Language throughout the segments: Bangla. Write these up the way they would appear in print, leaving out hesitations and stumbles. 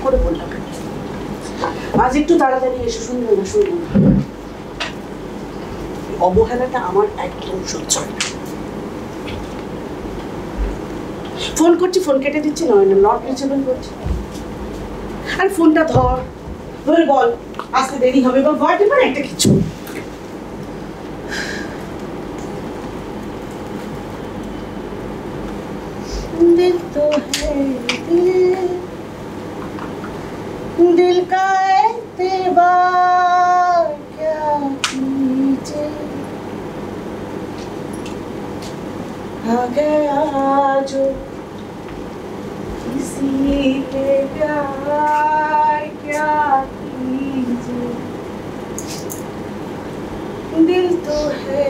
করে বললাম আজ একটু তাড়াতাড়ি এসে শুনবো না শুনবো না। অবহেলাটা আমার একদম সহ্য হয় না। ফোন করছি, ফোন কেটে দিচ্ছি, নট রিচেবল করছি। আর ফোনটা ধর, ধরে বল আসতে দেরি হবে বা হোয়াট এভার একটা কিছু। दिल तो है दिल का एतबार क्या कीजिए, आ गया जो किसी के प्यार क्या कीजिए, दिल तो है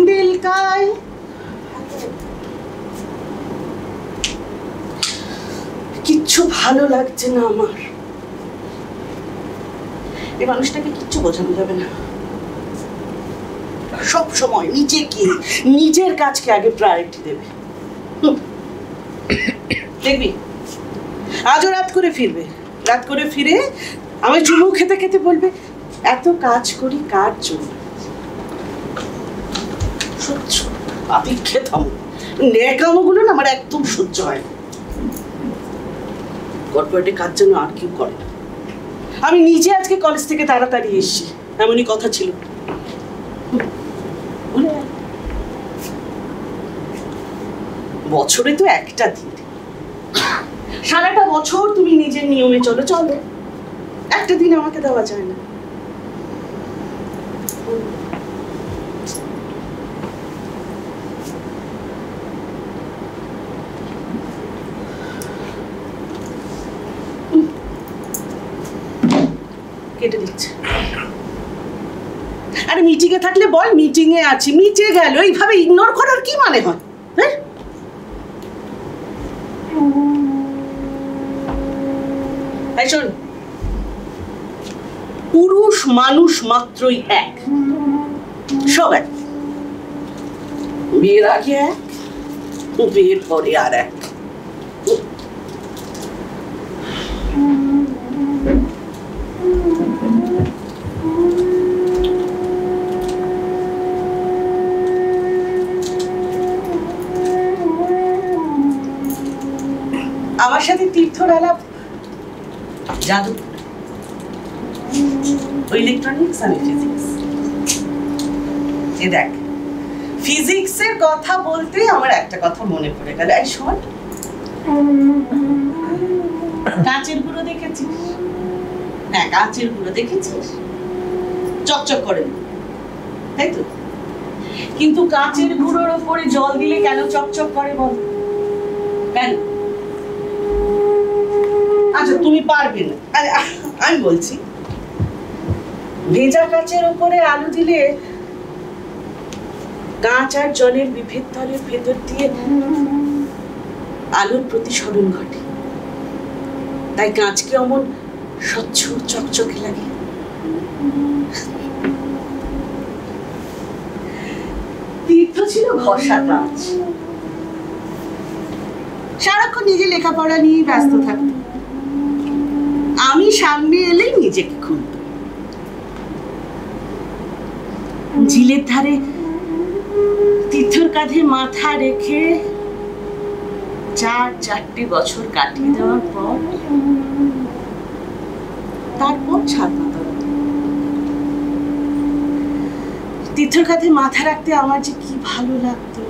दिल का কিচ্ছু ভালো লাগছে না আমার। এই মানুষটাকে কিচ্ছু বোঝানো যাবে না। সব সময় নিজেকে, নিজের কাজকে আগে প্রায়োরিটি দেবে। দেখবি আজও রাত করে ফিরবে, রাত করে ফিরে আমি চুমু খেতে খেতে বলবে এত কাজ করি কার জন্য। সহ্য আপনি খেতাম নেকামোগুলো না আমার একদম সহ্য হয় না। কর্পোরেটে কাজ যেন আর কেউ করে না। আমি নিজে আজকে কলেজ থেকে তাড়াতাড়ি এসেছি, এমনই কথা ছিল। বছরে তো একটা দিন, সারাটা বছর তুমি নিজের নিয়মে চলো, চলো একটা দিন আমাকে দেওয়া যায় না। কেটে দিচ্ছে। আরে মিটিং এ থাকলে বল মিটিং এ আছি, মিটে গেল, এইভাবে ইগনোর করার কি মানে হয়? হ্যাঁ শোন, পুরুষ মানুষ মাত্রই এক, সব এক। বিয়ের আগে এক, বিয়ের পরে আর এক। আমার সাথে তীর্থর আলাপ জাদু, ইলেকট্রনিক্স আর ফিজিক্স। এ দেখ, ফিজিক্সের কথা বলতে আমার একটা কথা মনে পড়ে গেল। এই শোন, কাঁচের গুঁড়ো দেখেছিস? হ্যাঁ, কাঁচের গুঁড়ো দেখেছিস, চকচক করে, তাই তো? কিন্তু কাঁচের গুঁড়োর ওপরে জল দিলে কেন চকচক করে বল? কেন? আচ্ছা তুমি পারবে না, আমি বলছি ভেজা কাঁচের উপরে আলু দিলে কাঁচ আর জলের বিভেদ তলের ভেতর দিয়ে আলুর প্রতিসরণ ঘটে, তাই কাঁচকে অমন স্বচ্ছ চকচকে লাগে। তীর্থ ছিল ঘষা কাঁচ, সারাক্ষণ নিজে লেখাপড়া নিয়ে ব্যস্ত থাকতো। আমি সামনে এলেই নিজেকে খুলত। ঝিলের ধারে তীর্থর কাঁধে মাথা রেখে 4 বছর কাটিয়ে দেওয়ার পর তারপর ছাদ পাতা। তীর্থর কাঁধে মাথা রাখতে আমার যে কি ভালো লাগতো।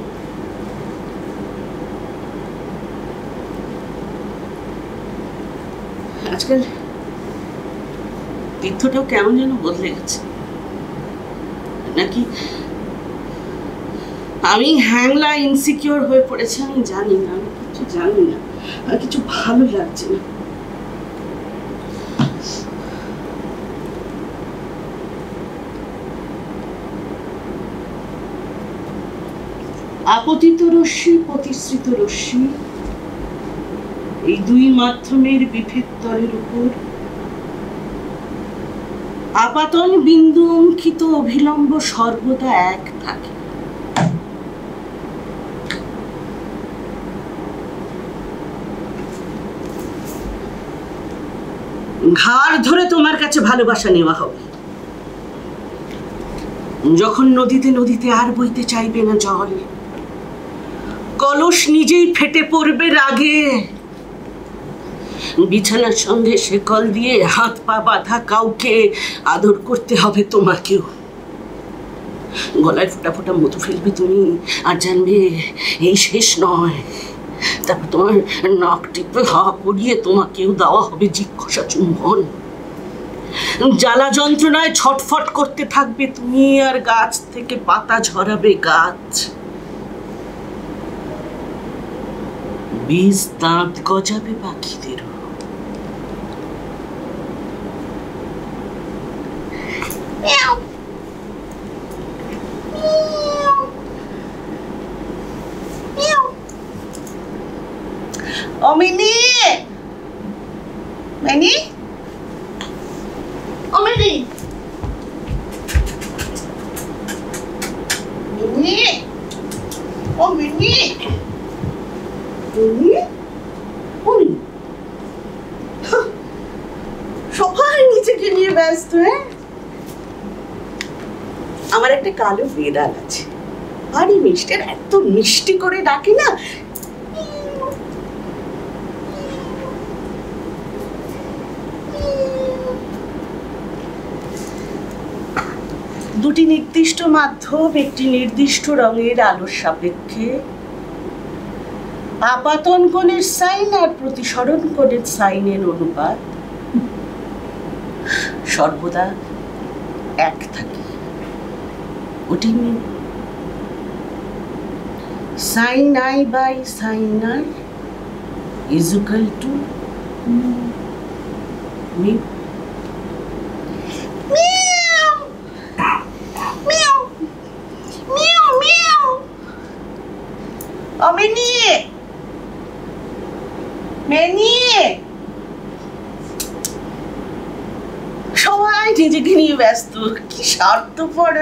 আজকাল তীর্থটাও কেমন যেন বদলে গেছে, নাকি আমি হ্যাংলা ইনসিকিউর হয়ে পড়েছি? আমি জানি না, আমি কিছু জানি না, আর কিছু ভালো লাগছে না। আপতিত রশ্মি, প্রতিশ্রিত রশ্মি, এই দুই মাধ্যমের বিভেদ তলের উপর আপাতন বিন্দু অঙ্কিত অভিলম্ব সর্বদা এক থাকে। ঘাড় ধরে তোমার কাছে ভালোবাসা নেওয়া হবে। যখন নদীতে নদীতে আর বইতে চাইবে না জল, কলস নিজেই ফেটে পড়বে রাগে, বিছানার সঙ্গে শেকল দিয়ে হাত পা বাঁধা কাউকে আদর করতে হবে তোমাকেও। গলায় ফোটা ফোটা মধু ফেলবে তুমি, আর জানবে এই শেষ নয়। তারপর তোমার নাক টিপে হা করিয়ে তোমাকেও দেওয়া হবে জিজ্ঞাসা চুম্বন। জ্বালা যন্ত্রণায় ছটফট করতে থাকবে তুমি, আর গাছ থেকে পাতা ঝরাবে গাছ। বীজ দাঁত গজাবে পাখিদেরও। Omni, mini, Omni, mini, Omni, mini, Omni. সবাই নিজেকে নিয়ে ব্যস্ত। হ্যাঁ, আমার একটা কালো বিড়াল আছে, ভারী মিষ্টি, এত মিষ্টি করে ডাকে না। দুটি নির্দিষ্ট মাধ্যম একটি নির্দিষ্ট রঙের আলোর সাপেক্ষে আপাতন কোণের সাইন আর প্রতিসরণ কোণের সাইনের অনুপাত সর্বদা এক থাকে। ওটি sine i by sine r is equal to mu. অমিনি, মেনি, সবাই নিজেকে নিয়ে ব্যস্ত। কি স্বার্থপর।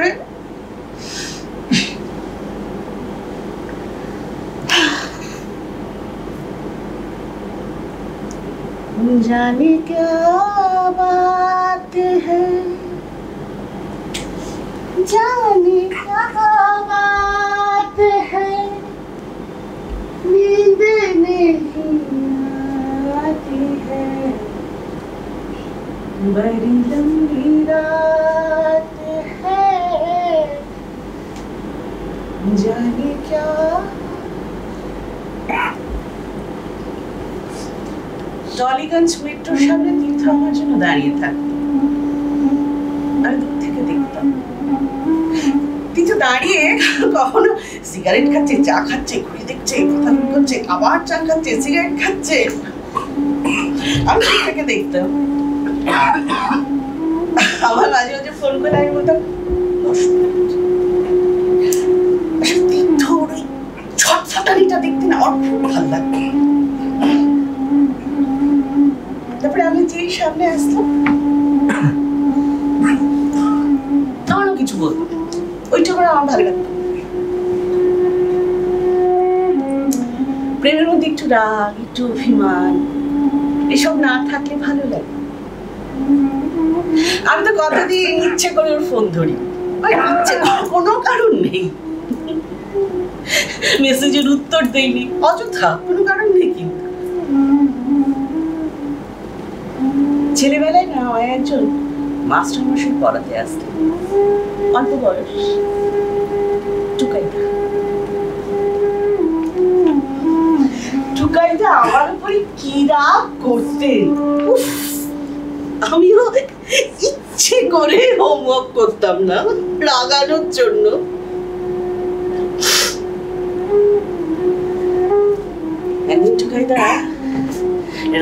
जाने क्या बात है, जाने क्या बात है, नींद नहीं आती है, बड़ी लंबी रात है, जाने क्या। টলিগঞ্জ মেট্রোর সামনে তীর্থ আমার জন্য দাঁড়িয়ে থাকতো। আমি দূর থেকে দেখতাম তীর্থ দাঁড়িয়ে কখনো সিগারেট খাচ্ছে, চা খাচ্ছে, ঘুরে দেখছে, কথা করছে, আবার চা খাচ্ছে, সিগারেট খাচ্ছে। আমি দূর থেকে দেখতাম। আমার মাঝে মাঝে ফোন করে আমি বলতাম, তীর্থ ওই ছটফটানিটা দেখতে না আমার খুব ভালো লাগতো। তারপরে আমি যেই সামনে আসলাম তখনও কিছু বলতো, ওইটা করে আমার ভালো লাগতো। প্রেমের মধ্যে একটু রাগ, একটু অভিমান এসব না থাকলে ভালো লাগে। আমি তো কতদিন ইচ্ছে করে ওর ফোন ধরি, ইচ্ছে কোনো কারণ নেই, মেসেজের উত্তর দেইনি, অযথা, কোনো কারণ নেই। কিন্তু ছেলেবেলায় না হয় একজন মাস্টারমশাই পড়াতে আসতেন, অল্প বয়স, টুকাইদা। টুকাইদা আমার উপরে কি রাগ করতেন। আমিও ইচ্ছে করে হোমওয়ার্ক করতাম না রাগানোর জন্য। একদিন টুকাইদা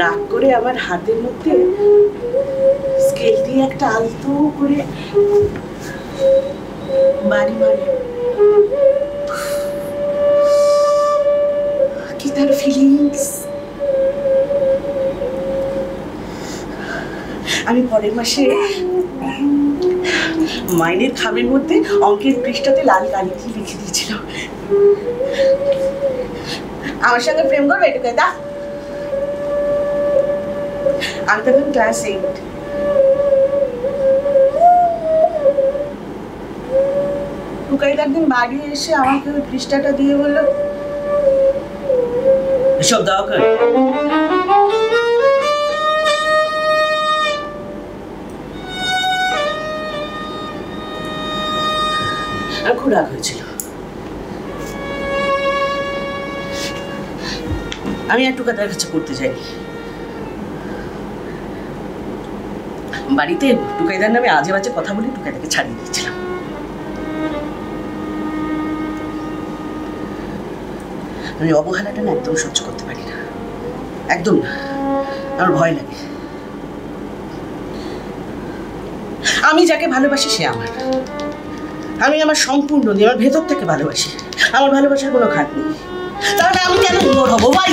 রাগ করে আমার হাতের মধ্যে স্কেল দিয়ে একটা আলতো করে বাড়ি মারে। কি তার ফিলিংস। আমি পরের মাসে মাইনের খামের মধ্যে অঙ্কের পৃষ্ঠাতে লাল কালি দিয়ে লিখে দিয়েছিলাম, আমার সঙ্গে প্রেম করবে টুকাইদা। আমি তখন ক্লাস 8। টুকাইদা একদিন বাড়ি এসে আমাকে ওই পৃষ্ঠাটা দিয়ে বললো, এসব দাও কেন? আর খুব রাগ হয়েছিল। আমি আর টুকাদার কাছে করতে যাইনি। বাড়িতে টুকাইদার নামে আজে বাজে কথা বলে টুকাইদাকে ছাড়িয়ে দিয়েছিলাম। আমি অবহেলাটা না একদম সহ্য করতে পারি না, একদম না, আমার ভয় লাগে। আমি যাকে ভালোবাসি সে আমার, আমি আমার সম্পূর্ণ দিয়ে আমার ভেতর থেকে ভালোবাসি, আমার ভালোবাসার কোনো ঘাট নেই। তাহলে আমি কেন ইগনোর হবো ভাই?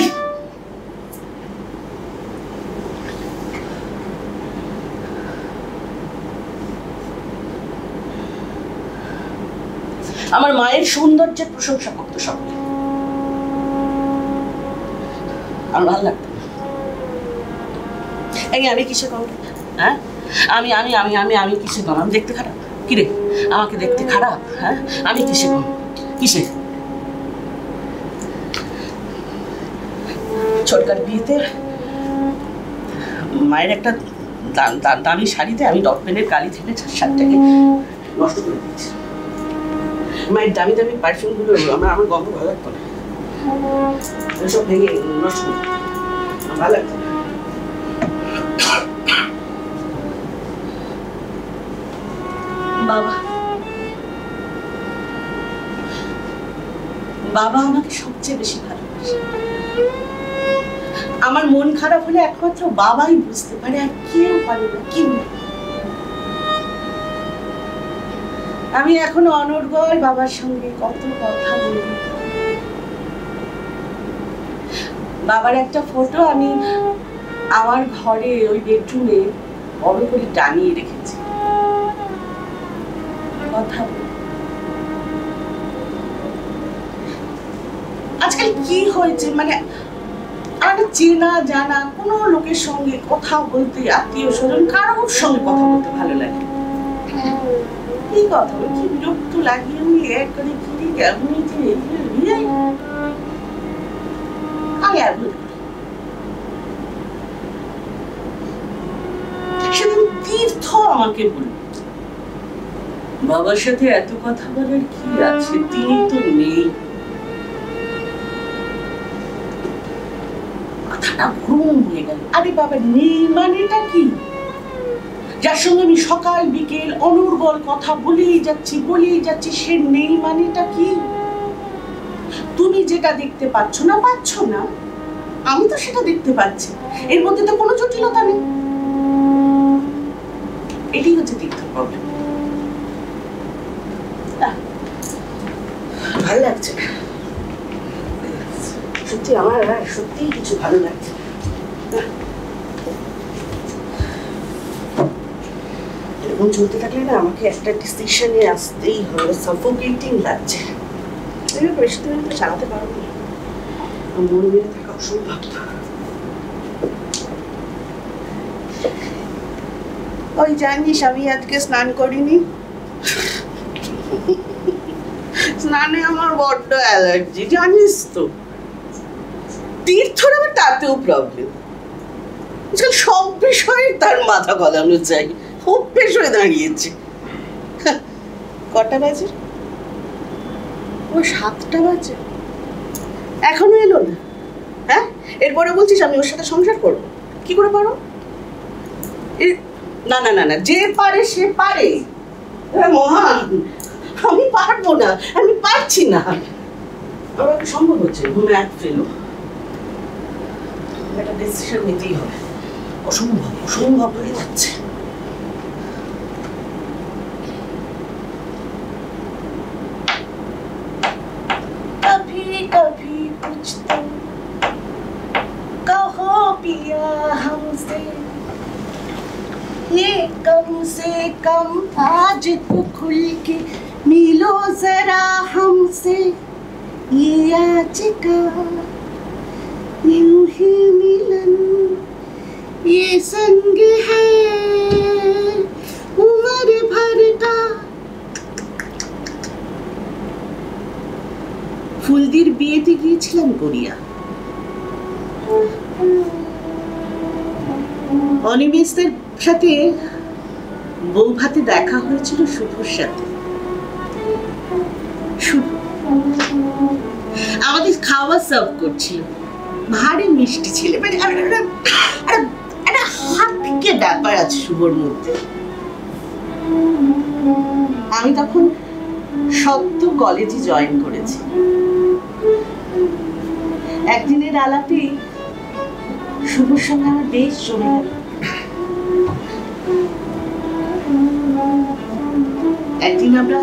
আমার মায়ের সৌন্দর্যের প্রশংসা করতো সকলে, আমার ভালো লাগতো। আমি কিসে কম? হ্যাঁ, আমি আমি আমি আমি আমি কিসে কম? আমি দেখতে খারাপ? কিরে আমাকে দেখতে খারাপ? হ্যাঁ, আমি কিসে কম? কিসে? ছোটকার বিয়েতে মায়ের একটা দামি শাড়িতে আমি ডট পেনের কালি থেকে শাড়িটাকে নষ্ট করে দিয়েছি। মায়ের দামি দামি পারফিউম গুলো আমার গন্ধ ভালো লাগতো না, সব ভেঙে নষ্ট করে ভালো লাগতো না। বাবা বাবা আমাকে সবচেয়ে বেশি ভালোবাসে। আমার মন খারাপ হলে একমাত্র বাবাই বুঝতে পারে, আর কেউ পারে না, কেউ। আমি এখনো অনর্গল বাবার সঙ্গে কত কথা বলি। বাবার একটা ফটো আমি আমার ঘরে ওই বেডরুমে বড় করে টানিয়ে রেখেছি। কথা আজকাল কি হয়েছে, মানে আর চেনা জানা কোনো লোকের সঙ্গে কথা বলতে, আত্মীয় স্বজন কারোর সঙ্গে কথা বলতে ভালো লাগে। কি কথা বল, কি বিরক্ত লাগে। আমি এক করে কি কেমনই যে আমি আর সেদিন তীর্থ আমাকে বলল, বাবার সাথে এত কথা বলার কি আছে, তিনি তো নেই। মাথাটা ঘুম হয়ে গেল। আরে বাবা নেই মানেটা কি? যার সঙ্গে আমি সকাল বিকেল অনর্গল কথা বলেই যাচ্ছি সে নেই মানেটা কি? তুমি যেটা দেখতে পাচ্ছ না, আমি তো সেটা দেখতে পাচ্ছি। এর মধ্যে তো কোনো জটিলতা নেই। এটাই হচ্ছে তীর্থ প্রবলেম। ভালো লাগছে না সত্যি, আমার সত্যি কিছু ভালো লাগছে না। এরকম চলতে থাকলে না আমাকে একটা ডিসিশনে আসতেই হবে। সাফোকেটিং লাগছে, বেশি দিন তো চালাতে পারবো না, মন মেরে থাকা অসম্ভব। ওই জানিস আমি আজকে স্নান করিনি, স্নানে আমার বড্ড অ্যালার্জি জানিস তো। তীর্থর আবার তাতেও প্রবলেম, সব বিষয়ে তার মাথা গলানো চাই, অভ্যেস হয়ে দাঁড়িয়েছে। কটা বাজে? ও 7টা বাজে, এখনো এলো না। হ্যাঁ, এরপরে বলছিস আমি ওর সাথে সংসার করবো? কি করে পারো? না না না না, যে পারে সে পারে। মহান, আমি পারবো না, আমি পারছি না। আমার সম্ভব হচ্ছে ঘুমে এক ফেলো, একটা ডিসিশন নিতেই হবে। অসম্ভব হয়ে যাচ্ছে। कभी कभी कुछ तो कहो पिया हमसे, ये कम से कम आज तो खुल के मिलो जरा हमसे, ये आज का यूं ही मिलन ये संग है उम्र भर का। ফুলদির বিয়েতে গিয়েছিলাম গড়িয়া। অনিমেষদের সাথে বউ ভাতে দেখা হয়েছিল শুভর সাথে। শুভ আমাদের খাওয়া সার্ভ করছিল, ভারী মিষ্টি ছিল, মানে একটা হাতকে ব্যাপার আছে শুভর মধ্যে। আমি তখন সদ্য কলেজে জয়েন করেছি। একদিনের আলাপে শুভর সঙ্গে আমার বেশ জমে গেল। একদিন আমরা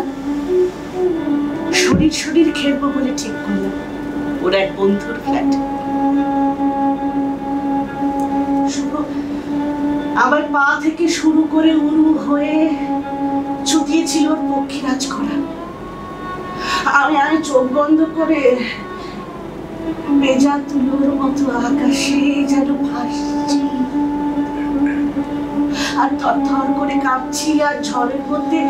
শরীর খেলবো বলে ঠিক করলাম ওর এক বন্ধুর ফ্ল্যাট। শুভ আমার পা থেকে শুরু করে উরু হয়ে চুকিয়েছিল ওর পক্ষীরাজ করা। আমি চোখ বন্ধ করে মেজা তুলোর মতো আকাশে যেন ভাসছি, আর থরথর করে কাঁপছি, আর ঝড়ের মধ্যে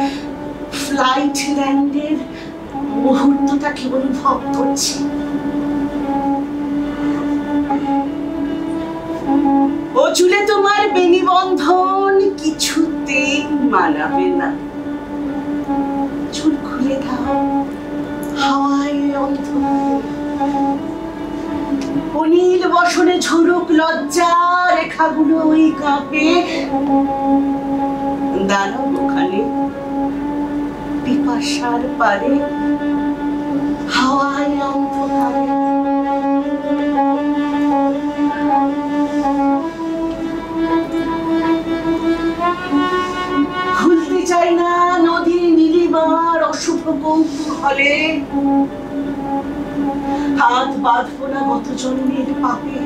ফ্লাইট ল্যান্ডের মুহূর্তটাকে অনুভব করছি। ও চুলে তোমার বেনি বন্ধন কিছুতেই মানাবে না, চুল খুলে দাও হাওয়ায় অন্ধকারে। অনিল বসনে ঝরুক লজ্জা রেখাগুলো ওই কাঁপে, দাঁড়াও ওখানে পিপাসার পারে হাওয়ায় অন্ধকারে। ভুলতে চাই না নদীর নীলিমার অশুভ কৌতূহলে, হাত বাঁধবো না গত জন্মের পাপে।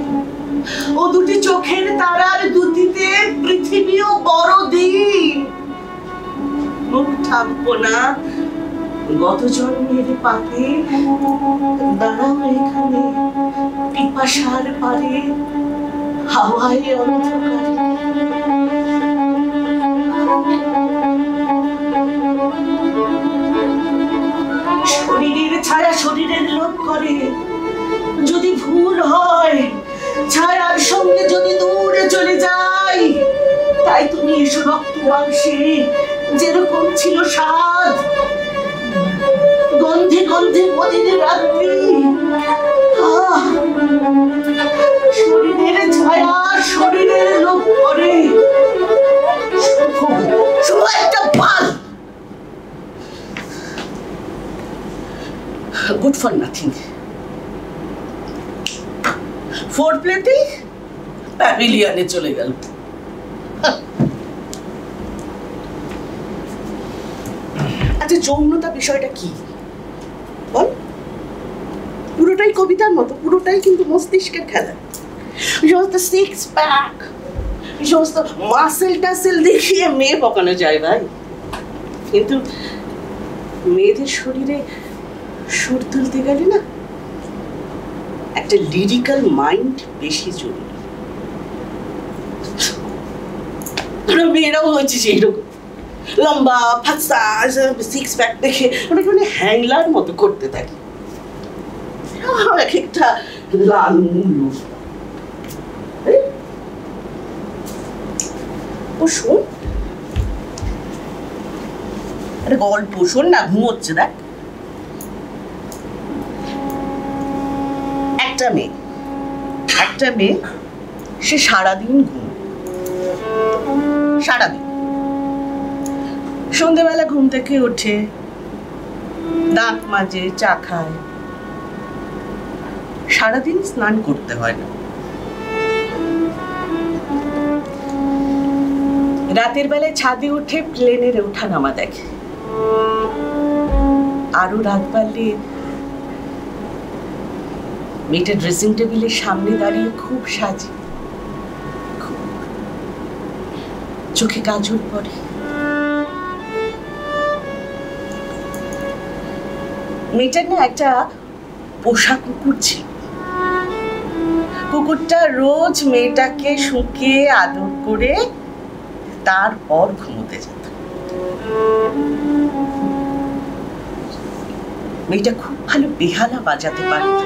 ও দুটি চোখের তারার দুটিতে পৃথিবীও বড় দিন, মুখ ঠাকবো না গত জন্মের পাপে। দাঁড়াও এখানে পিপাসার পারে হাওয়ায় অন্ধকারে। শরীরের ছায়া শরীরের লোভ করে, যদি ভুল হয় ছায়ার সঙ্গে যদি দূরে চলে যাই, তাই তুমি এসো রক্ত মাংসে যেরকম ছিল স্বাদ, গন্ধে গন্ধে মদির রাত্রি। শরীরের ছায়া শরীরের লোভ করে, শুভ একটা পাল, good for nothing. ফোর প্লেতে প্যাভিলিয়নে চলে গেল। আচ্ছা, যৌনতা বিষয়টা কি বল? পুরোটাই কবিতার মতো, পুরোটাই কিন্তু মস্তিষ্কের খেলা। সমস্ত সিক্স প্যাক, সমস্ত মাসেল টাসেল দেখিয়ে মেয়ে পকানো যায় ভাই, কিন্তু মেয়েদের শরীরে সুর তুলতে গেলে না একটা লিরিক্যাল মাইন্ড বেশি জরুরি। মেয়েরাও হয়েছে সেই রকম, লম্বা ফাঁসা সিক্স প্যাক দেখে ওটাকে মানে হ্যাংলার মতো করতে থাকি। এক একটা লাল মুলু। ও শোন, একটা গল্প শোন না, ঘুমোচ্ছে দেখ। একটা মেয়ে সে সারাদিন ঘুম, সারাদিন সন্ধ্যেবেলা ঘুম থেকে ওঠে, দাঁত মাজে, চা খায়, সারাদিন স্নান করতে হয় না। রাতের বেলায় ছাদে উঠে প্লেনের ওঠা নামা দেখে, আরো রাত বাড়লে মেয়েটা ড্রেসিং টেবিলের সামনে দাঁড়িয়ে খুব সাজে, চোখে কাজল পড়ে। মেয়েটার না একটা পোষা কুকুর ছিল, কুকুরটা রোজ মেয়েটাকে শুকিয়ে আদর করে তারপর ঘুমোতে যেত। মেয়েটা খুব ভালো বেহালা বাজাতে পারত।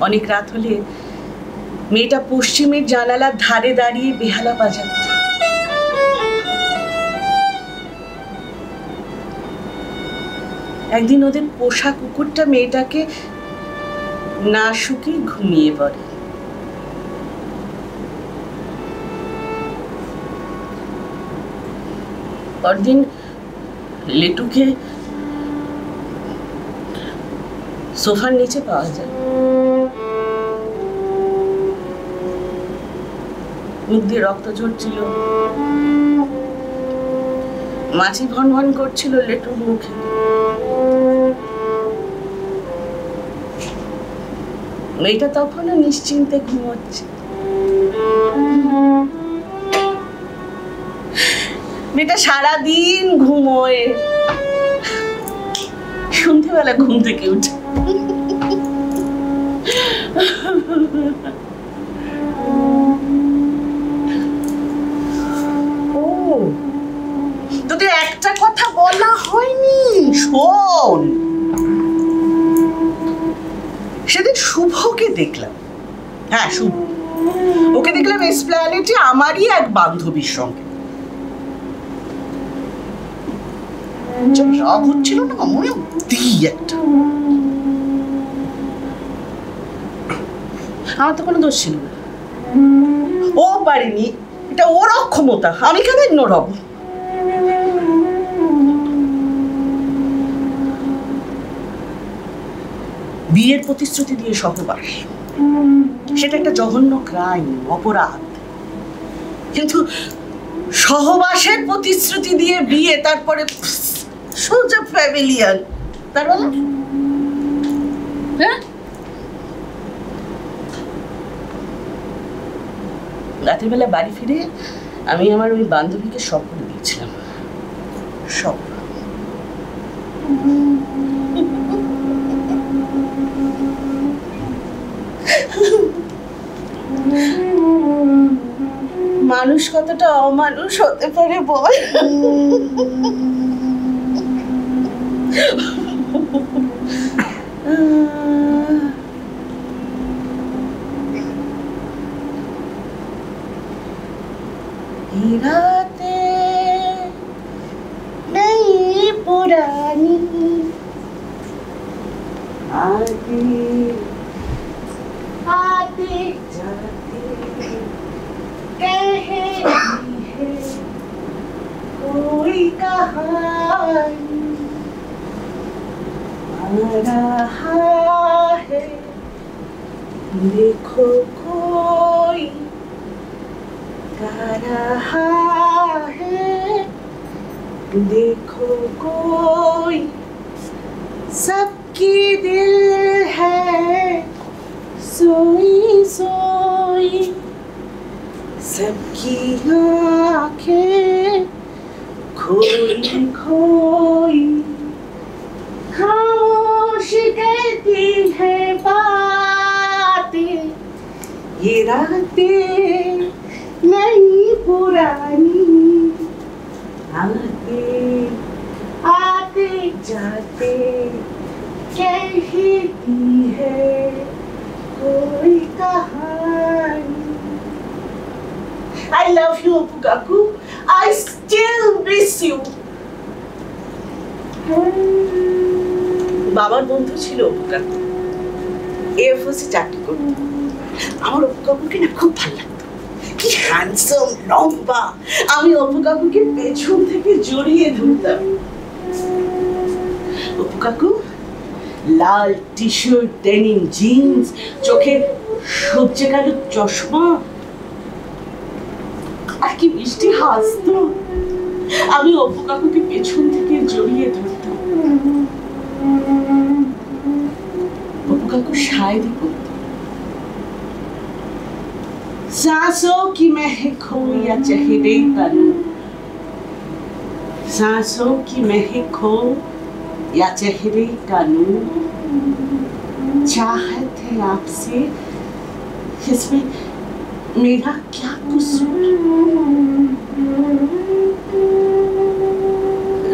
অনেক রাত হলে মেয়েটা পশ্চিমের জানালার ধারে দাঁড়িয়ে বেহালা বাজাত। একদিন ওদের পোষা কুকুরটা মেয়েটাকে না শুকিয়ে ঘুমিয়ে পড়ে। পরদিন লেটুকে সোফার নিচে পাওয়া যায়। মুখ দিয়ে রক্ত ঝরছিল, মাছি ভন ভন করছিল লেটুর মুখে। মেয়েটা তখনও নিশ্চিন্তে ঘুমোচ্ছে। মেয়েটা সারাদিন ঘুমোয়, সন্ধ্যেবেলা ঘুম থেকে উঠে তোদের একটা কথা বলা হয়নি, শোন। সেদিন শুভকে দেখলাম। হ্যাঁ, শুভ, ওকে দেখলাম এসপ্ল্যানেডে আমারই এক বান্ধবীর সঙ্গে। রাগ হচ্ছিল না মনে দিই একটা। আমার তো কোনো দোষ ছিল না, ও পারেনি, এটা ওর অক্ষমতা, আমি কেন ইগনোর হব? বিয়ের প্রতিশ্রুতি দিয়ে সহবাস, সেটা একটা জঘন্য ক্রাইম, অপরাধ। কিন্তু সহবাসের প্রতিশ্রুতি দিয়ে বিয়ে, তারপরে সোজা ফ্যামিলিয়ান, তার বলা? হ্যাঁ, রাতের বেলা বাড়ি ফিরে আমি আমার ওই বান্ধবীকে সব করে দিয়েছিলাম, সব। মানুষ কতটা অমানুষ হতে পারে বল? राते नई पुरानी आते आते जाते कहती है कोई कहानी आ रहा है, देखो कोई गा रहा है, देखो कोई सबकी दिल है सोई सोई, सबकी आँखें खोई खोई, खामोश कहती है बातें ये रातें नई पुरानी, आते आते जाते कहती है कोई कहानी। I love you, Apu Kaku. I still miss you. বাবার বন্ধু ছিল অপু কাকু, এফওসি চাকরি করত। আমার অপু কাকুকে না খুব ভালো লাগতো, কি হ্যান্ডসাম, লম্বা। আমি অপু কাকুকে পেছন থেকে জড়িয়ে ধরতাম। অপু কাকু লাল টি শার্ট, ডেনিম জিন্স, চোখে সবজে কালো চশমা, আর কি মিষ্টি হাসতো। আমি অপু কাকুকে পেছন থেকে জড়িয়ে ধরতাম। অপু কাকু শায়রি করত। सांसों की महक हो या चेहरे का नूर, सांसों की महक हो या चेहरे का नूर, चाहत है आपसे, इसमें मेरा क्या कसूर।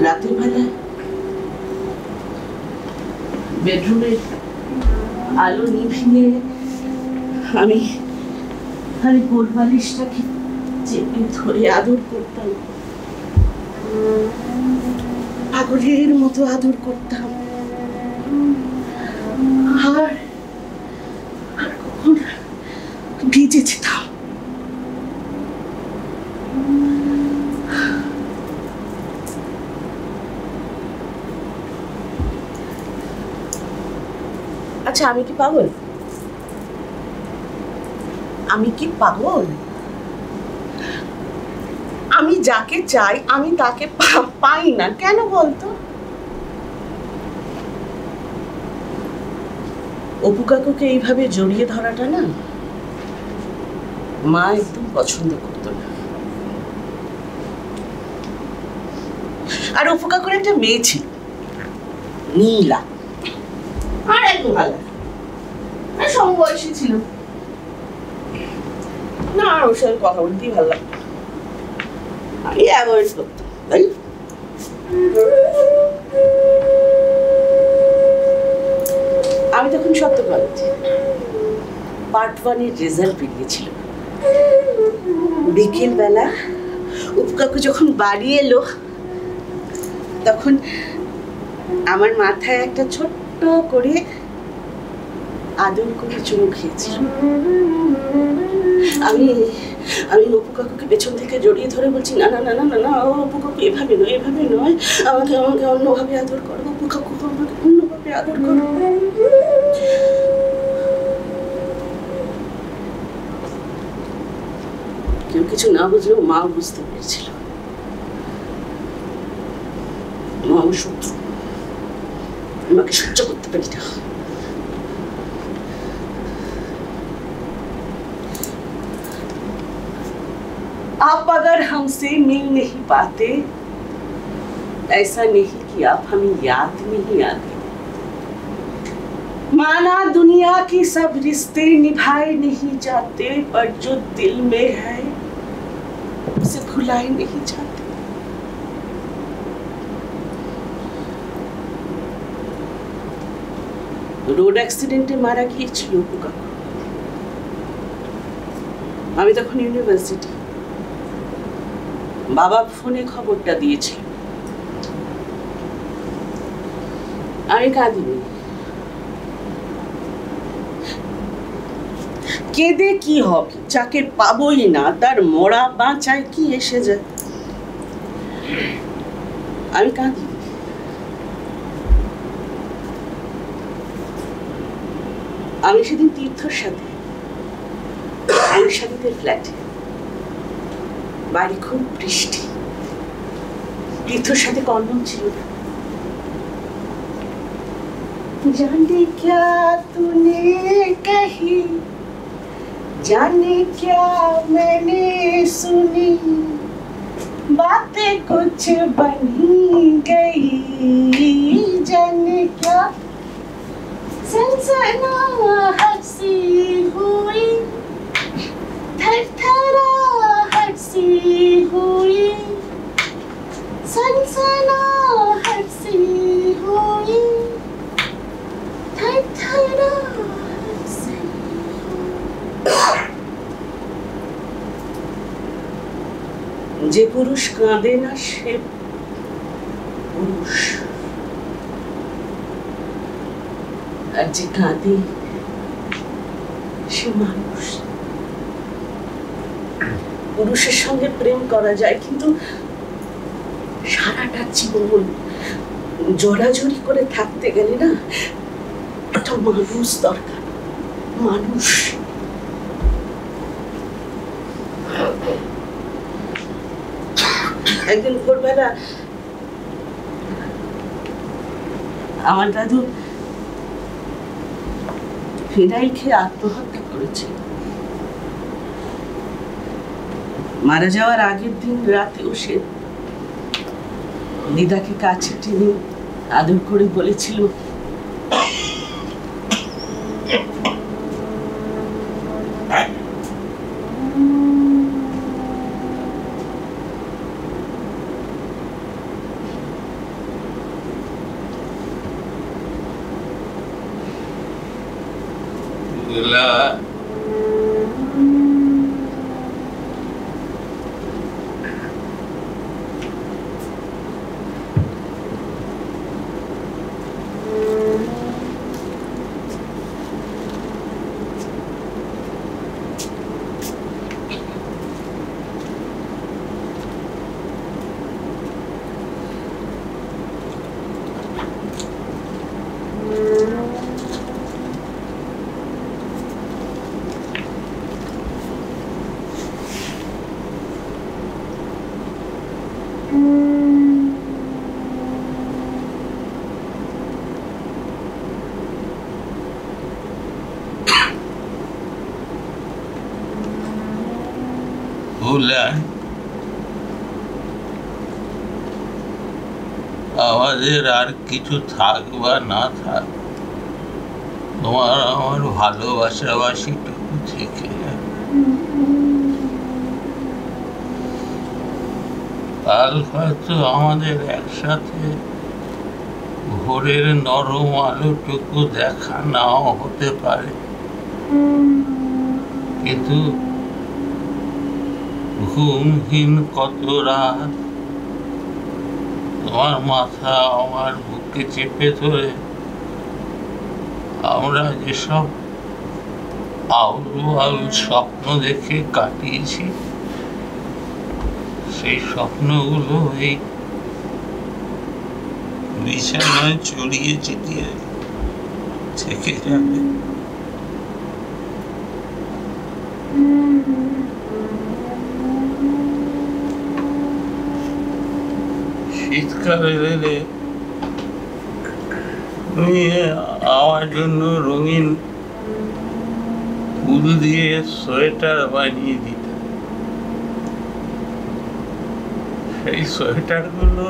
রাতের বেলা বেডরুমের আলো নিভিয়ে আমি কোলবালিশটাকে চেপে ধরে আদর করতাম, পাগলের মতো আদর করতাম। আর কখন ভিজে যেতাম। আচ্ছা, আমি কি পাগল? আমি কি পাগল? আমি যাকে চাই আমি তাকে পাই না কেন বলতো? অপু কাকুকে এইভাবে জড়িয়ে ধরাটা না মা একদম পছন্দ করতো না। আর অপু কাকুর একটা মেয়ে ছিল, নীলা, আর একদম ভালো সমবয়সী ছিল না। আর ওর সাথে কথা বলতেই ভালো লাগতো, আমি অ্যাভয়েড করতাম। তাই আমি তখন সত্য কলেজে পার্ট 1 এর রেজাল্ট বেরিয়েছিল। বিকেল বেলা অপু কাকু যখন বাড়ি এলো তখন আমার মাথায় একটা ছোট্ট করে আদর করে চুমু খেয়েছিল। আমি অপু কাকুকে পেছন থেকে জড়িয়ে ধরে বলছি, না না না না না না, অপু কাকু এভাবে নয়, এভাবে নয়, আমাকে অন্যভাবে আদর করো, অপু কাকু আমাকে অন্যভাবে আদর করো। কেউ কিছু না বুঝলেও মা বুঝতে পেরেছিল মা ও শত্রু, আমাকে সহ্য করতে পারি না। आप अगर हमसे मिल नहीं पाते, ऐसा नहीं कि आप हमें याद नहीं आते। माना दुनिया की सब रिश्ते निभाए नहीं जाते, पर जो दिल में है उसे भुलाए नहीं जाते। রোড অ্যাক্সিডেন্টে মারা গিয়েছিল অপু কাকু। আমি তখন ইউনিভার্সিটি। বাবা ফোনে খবরটা দিয়েছিল। আমি কাঁদিনি। কেঁদে কি হবে, যাকে পাবোই না তার মরা বাঁচায় কি এসে যায়। আমি কাঁদিনি। আমি সেদিন তীর্থর সাথে সাথীদের ফ্ল্যাটে, বাড়ি খুব বৃষ্টি, তীর্থর সাথে কন্ডম ছিল না। जाने क्या तूने कही, जाने क्या मैंने सुनी, बातें कुछ बनी गई, जाने क्या सनसनाहट सी हुई, थरथराहट सी हुई, सनसनाहट सी हुई, थरथराहट सी हुई। जे पुरुष काঁদে না সে পুরুষ, আর যে কাঁদে সে মানুষ। পুরুষের সঙ্গে প্রেম করা যায়, কিন্তু সারাটা জীবন জড়াজড়ি করে থাকতে গেলে না একটা মানুষ দরকার, মানুষ। একদিন ভোরবেলা আমার দাদু ফিনাইল খেয়ে আত্মহত্যা করেছে। মারা যাওয়ার আগের দিন রাতেও সে দিদাকে কাছে টেনে আদর করে বলেছিল, আমাদের আর কিছু থাক বা না থাক, তোমার আমার ভালোবাসাবাসিটুকু থেকে যায়। কাল হয়তো আমাদের একসাথে ভোরের নরম আলোটুকু দেখা নাও হতে পারে, কিন্তু ঘুমহীন কত রাত তোমার মাথা আমার বুকে চেপে ধরে আমরা যেসব আউল স্বপ্ন দেখে কাটিয়েছি, সেই স্বপ্নগুলো এই বিছানায় ছড়িয়ে ছিটিয়ে থেকে যাবে। শীতকালে এলে তুমি আমার জন্য রঙিন ফুল দিয়ে সোয়েটার বানিয়ে দিতে। সেই সোয়েটারগুলো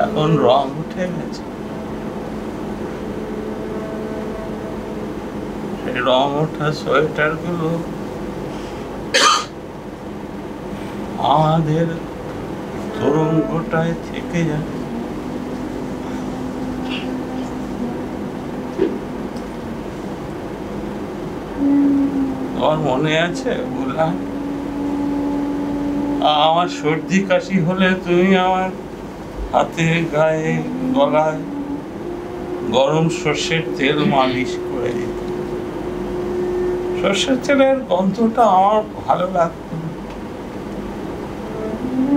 এখন রং উঠে গেছে। সেই রং ওঠা সোয়েটারগুলো আমাদের তরঙ্গটায় থেকে যাবে। তোমার মনে আছে বললাম, আমার সর্দি কাশি হলে তুমি আমার হাতে, গায়ে, গলায় গরম সর্ষের তেল মালিশ করে দিতে। সর্ষের তেলের গন্ধটা আমার ভালো লাগতো,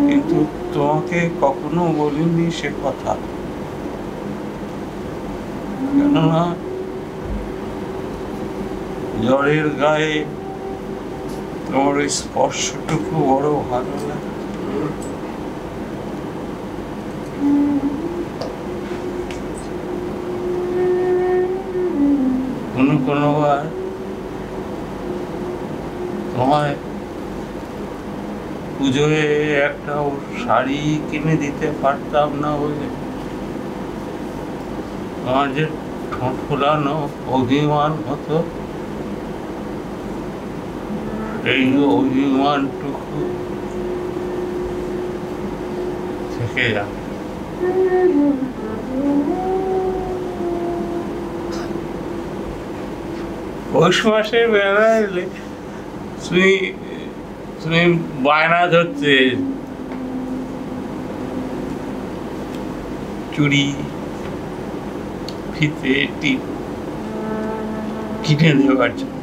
কিন্তু তোমাকে কখনো বলিনি সে কথা। কেননা জ্বরের গায়ে তোমার ওই স্পর্শটুকু বড় ভালো লাগে। কোনোবার তোমায় পুজোয় একটা শাড়ি কিনে দিতে পারতাম না বলে তোমার যে ঠোঁট ফোলানো অভিমান হতো, এই অভিমানটুকু থেকে যাবে। পৌষ মাসের বেলা এলে তুমি বায়না ধরতে চুড়ি, ফিতে, টিপ কিনে দেওয়ার জন্য।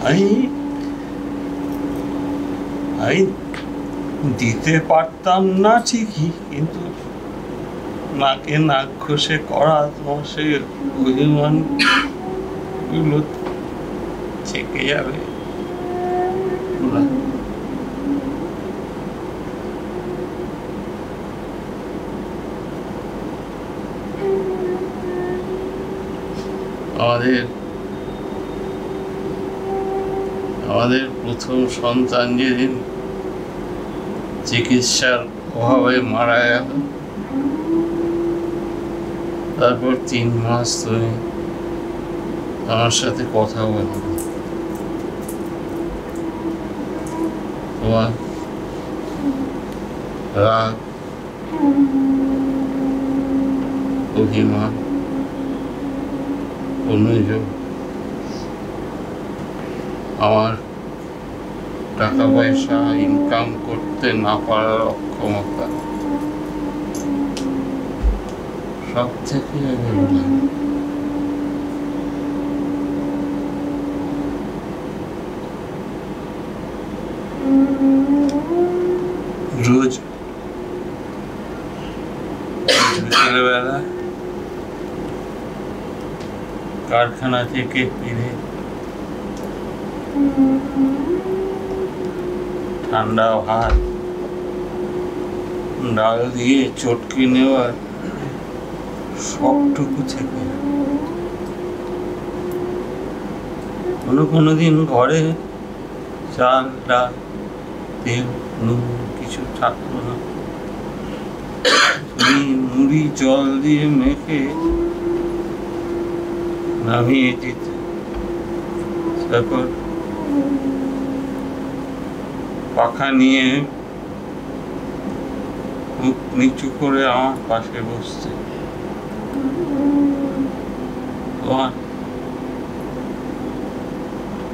আমি দিতে পারতাম না ঠিকই, কিন্তু নাকে নাক ঘষে করা তোমার সেই অভিমানগুলো থেকে যাবে। আমাদের প্রথম সন্তান যেদিন চিকিৎসার অভাবে মারা গেল। তারপর 3 মাস তুমি আমার সাথে কথা বলো। তোমার রাগ, অভিমান, অনুযোগ, আমার টাকা পয়সা ইনকাম করতে না পারার অক্ষমতা সব থেকে রোজ বিকেলবেলা কারখানা থেকে ফিরে ঠান্ডা ভাত ডাল দিয়ে চটকে নেওয়ার সবটুকু থেকে কোনোদিন ঘরে চাল ডাল তেল নুন কিছু থাকতো না। তুমি মুড়ি জল দিয়ে মেখে নামিয়ে দিতে, তারপর পাখা নিয়ে মুখ নিচু করে আমার পাশে বসতে। তোমার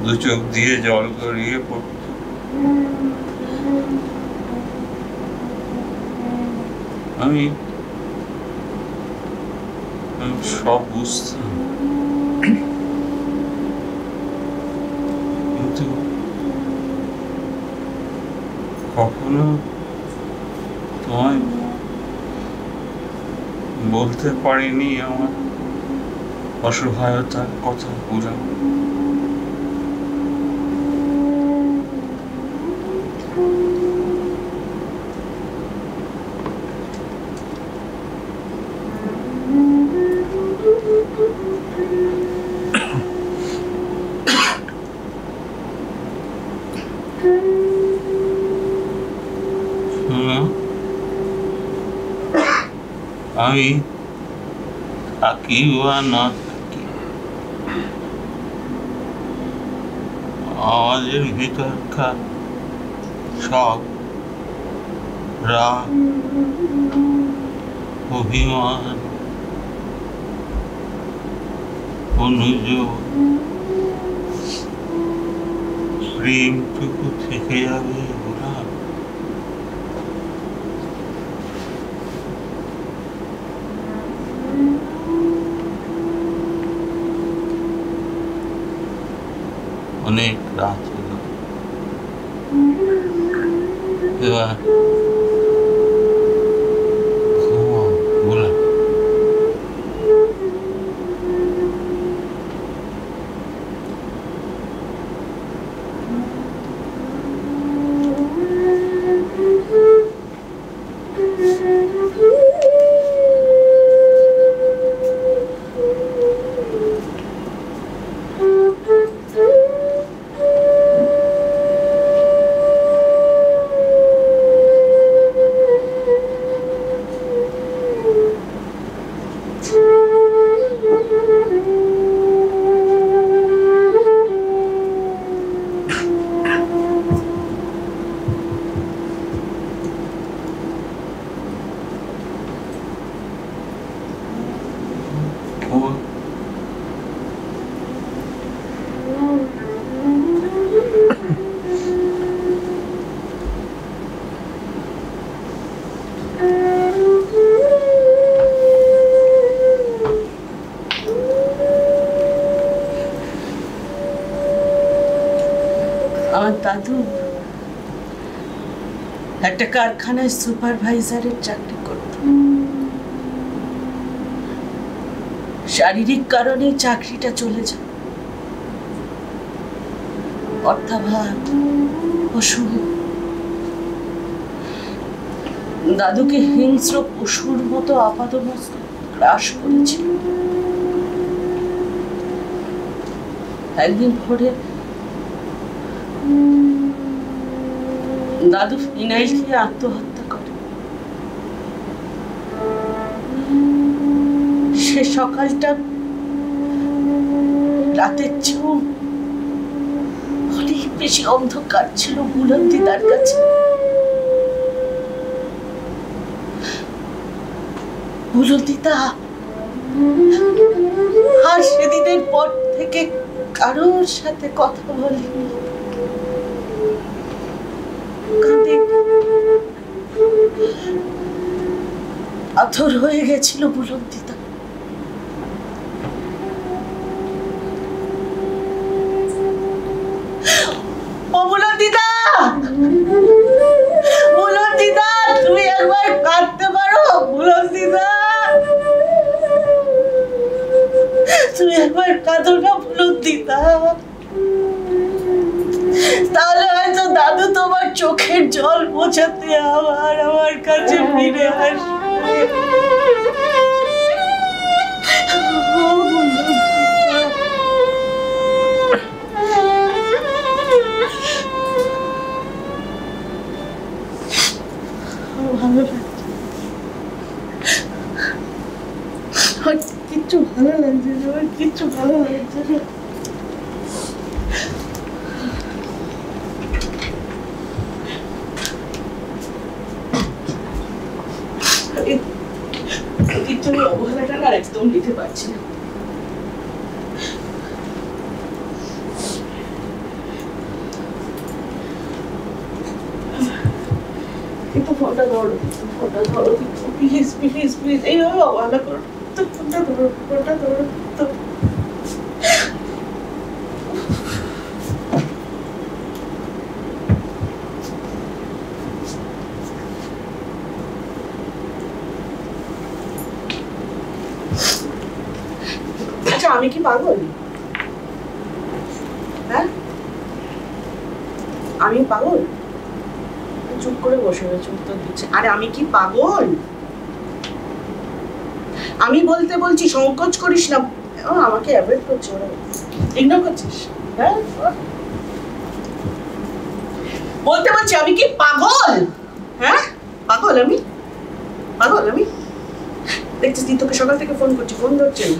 2 চোখ দিয়ে জল গড়িয়ে পড়ত। আমি সব বুঝতাম, কিন্তু কখনো তোমায় বলতে পারিনি আমার অসহায়তার কথা পুরা। আমি থাকি বা না থাকি, আমাদের ভিতরকার সব রাগ, অভিমান, অনুযোগ, প্রেমটুকু থেকে যাবে ওরা। অনেক রাত হলো, এবার ঘুমাও বলে। আমার দাদু একটা কারখানায় সুপারভাইজারের চাকরি করত। শারীরিক কারণে চাকরিটা চলে যায়। অর্থাভাব, অসুখ, দাদুকে হিংস্র পশুর মতো আপাদমস্তক গ্রাস করেছিল। একদিন ভোরে দাদু ফিনাইল খেয়ে আত্মহত্যা করে। সে সকালটা রাতের চেয়েও অনেক বেশি অন্ধকার ছিল বুলন্দি তার কাছে। বুলন্দিতা আর সেদিনের পর থেকে কারোর সাথে কথা বলেনি। আথর হয়ে গেছিল বুলন্দিতা। ও বুলন্দিতা, বুলন্দিতা, তুমি একবার কাঁদতে পারো? বুলন্দিতা, তুমি একবার কাঁদো না বুলন্দিতা, তাহলে হয়তো দাদু তোমার চোখের জল মোছাতে আবার আমার কাছে ফিরে আসবে। ভালো লাগছে, কিচ্ছু ভালো লাগছে না, কিচ্ছু ভালো লাগছে না। অবহেলাটা না একদম নিতে পারছি না। একটু ফোনটা ধরো, ফোনটা ধরো, প্লিজ প্লিজ প্লিজ, এইভাবে অবহেলা করো তো, ফোনটা ধরো, ফোনটা ধরো তো। আচ্ছা, আমি কি পাগল? হ্যাঁ, আমি পাগল? চুপ করে বসে রয়েছে, উত্তর দিচ্ছে। আরে আমি কি পাগল? আমি বলতে বলছি, সংকোচ করিস না। আমাকে অ্যাভয়েড করছিস, ওরা ইগনোর করছিস। হ্যাঁ, বলতে বলছি আমি কি পাগল? হ্যাঁ, পাগল আমি? পাগল আমি? দেখছিস তুই, তোকে সকাল থেকে ফোন করছি, ফোন ধরছে না,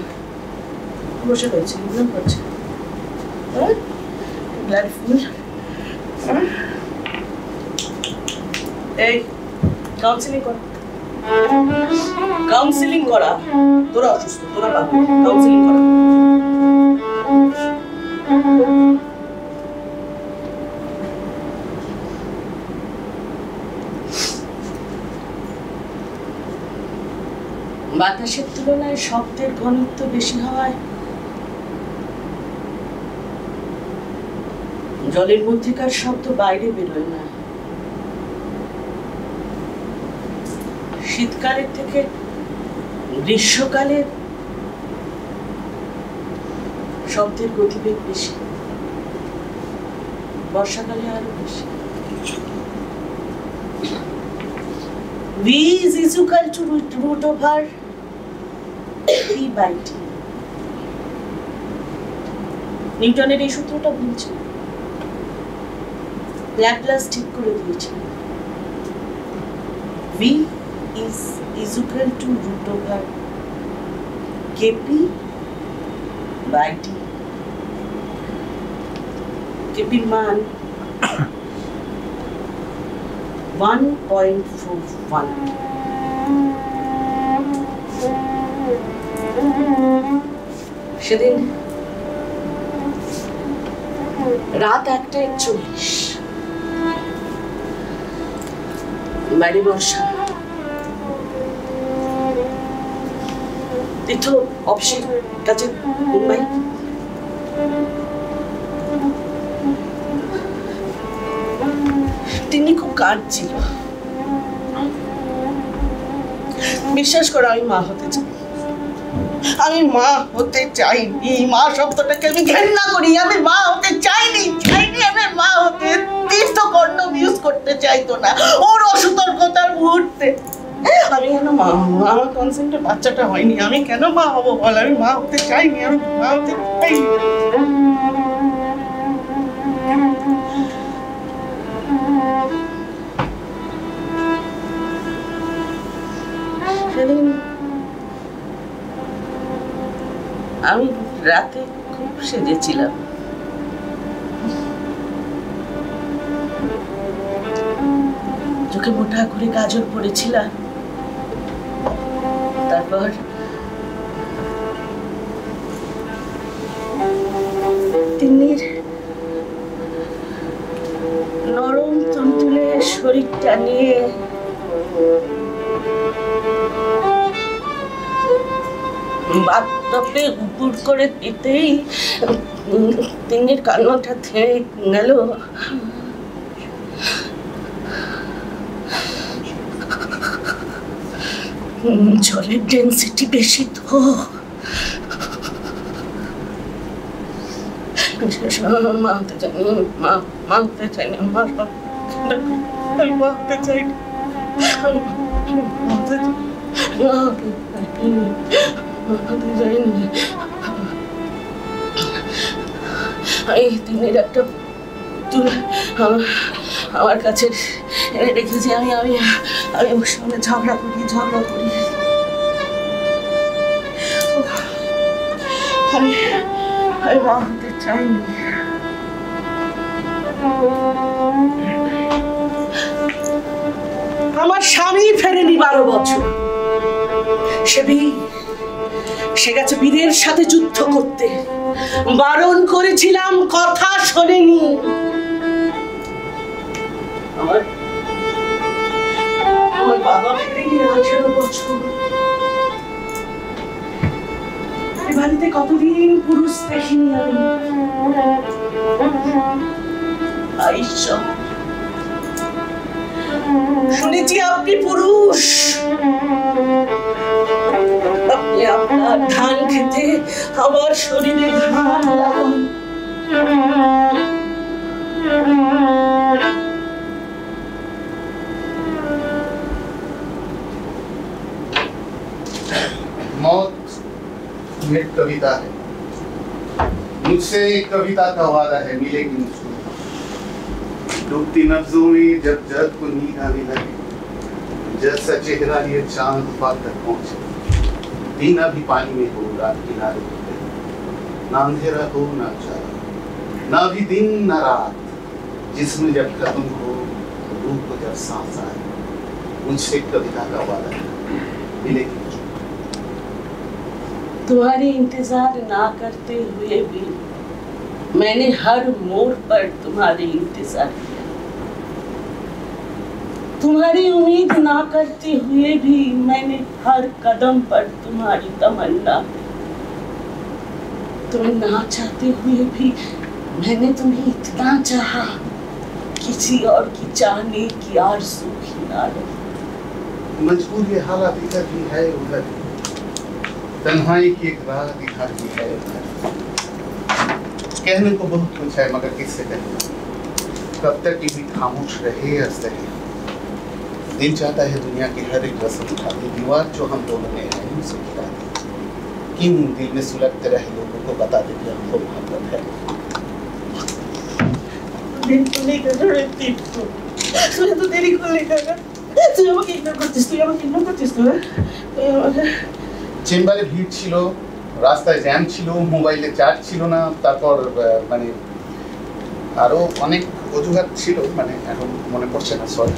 বসে রয়েছে, ইগনোর করছে। হ্যাঁ, ব্লাড ফুল। হ্যাঁ, এই কাউন্সিলিং কর, কাউন্সিলিং করা। তোরা অসুস্থ, তোরা পাগল, কাউন্সিলিং করা। বাতাসের তুলনায় শব্দের ঘনত্ব বেশি হওয়ায় জলের মধ্যেকার শব্দ বাইরে বেরোয় না। শীতকালের থেকে গ্রীষ্মকালে শব্দের গতিবেগ বেশি, বর্ষাকালে আরো বেশি। V is equal to root over P by T। নিউটনের এই সূত্রটা ভুলছে, ল্যাপ্লাস ঠিক করে দিয়েছে। V is equal to root over Kp by T। Kp মান 1.41। সেদিন রাত 1:41, বাইরে বর্ষা। তীর্থ অফিসের কাছে মুম্বাই। তিনি খুব কাঁদছিল। বিশ্বাস করো, আমি মা হতে চাই, আমি মা হতে চাইনি। মা শব্দটাকে আমি ঘৃণা করি। আমি মা হতে চাইনি, আমি মা হতে। তীর্থ কন্ডম ইউজ করতে চাইতো না ওর অসতর্কতার মুহূর্তে। আমি কেন মা হবো? আমার কনসেন্টে বাচ্চাটা হয়নি, আমি কেন মা হবো বল? আমি মা হতে চাইনি, আমি মা হতে চাইনি। আমি রাতে খুব সেজেছিলাম। চোখে মোটা করে কাজল পড়েছিলাম। তারপর তিন্নির নরম তুলতুলে শরীরটা নিয়ে বাথটবে উপর করে দিতেই তিন্নির কান্নাটা থেমে গেল। জলের ডেন্সিটি বেশি তো, মানতে চাইনি, মানতে চাইনি, আমার আমি মানতে চাইনি, মানতে চাইনি। এই দিনের একটা তুল আমার কাছে এনে রেখেছি। আমি আমি আমি ওর সঙ্গে ঝগড়া করি। আমি মানতে চাইনি। আমার স্বামী ফেরেনি 12 বছর। সে গেছে বীরের সাথে যুদ্ধ করতে। বারণ করেছিলাম, কথা শোনেনি। আমার বাবা ফেরেনি 18 বছর। বাড়িতে কতদিন পুরুষ দেখিনি আমি। শুনেছি আপনি পুরুষ, আপনি আপনার ধান খেতে আমার শরীরে ধান লাগান। मौत एक कविता है, मुझसे एक कविता का वादा है, मिलेगी मुझको। डूबती नब्जों में जब जग को नींद आने लगे, जैसा चेहरा ये चांद पार तक पहुंचे। दिन अभी पानी में हो, रात किनारे हो, ना अंधेरा हो ना उजाला, ना भी दिन ना रात। जिस्म जब खत्म हो, रूह को जब सांस आए, मुझसे एक कविता का वादा है, मिलेगी। तुम्हारी इंतजार ना करते हुए भी मैंने हर मोड़ पर तुम्हारी इंतजार किया। तुम्हारी उम्मीद ना करते हुए भी मैंने हर कदम पर तुम्हारी तमन्ना। तुम ना चाहते हुए भी मैंने तुम्हें इतना चाहा, किसी और की चाहने की आरज़ू ही ना रही। मजबूर ये हालात इधर भी है उधर, तन्हाई की एक रात इधर भी है उधर। कहने को बहुत कुछ है मगर किससे कहें, कब तक ये भी खामोश रहे हंसते हैं। दिल चाहता है दुनिया की हर एक रस्म उठा दे, दीवार जो हम दोनों ने है उसे गिरा दे। क्यों दिल में सुलगते रहे लोगों को बता दे कि हमको मोहब्बत है। दिल तो नहीं कर रहे थे, सुने तो तेरी को नहीं कर रहा। তুই আমাকে ইগনোর করছিস, চেম্বারে ভিড় ছিল, রাস্তায় জ্যাম ছিল, মোবাইলে চার্জ ছিল না, তারপর মানে আরো অনেক অজুহাত ছিল, মানে এখন মনে পড়ছে না, sorry.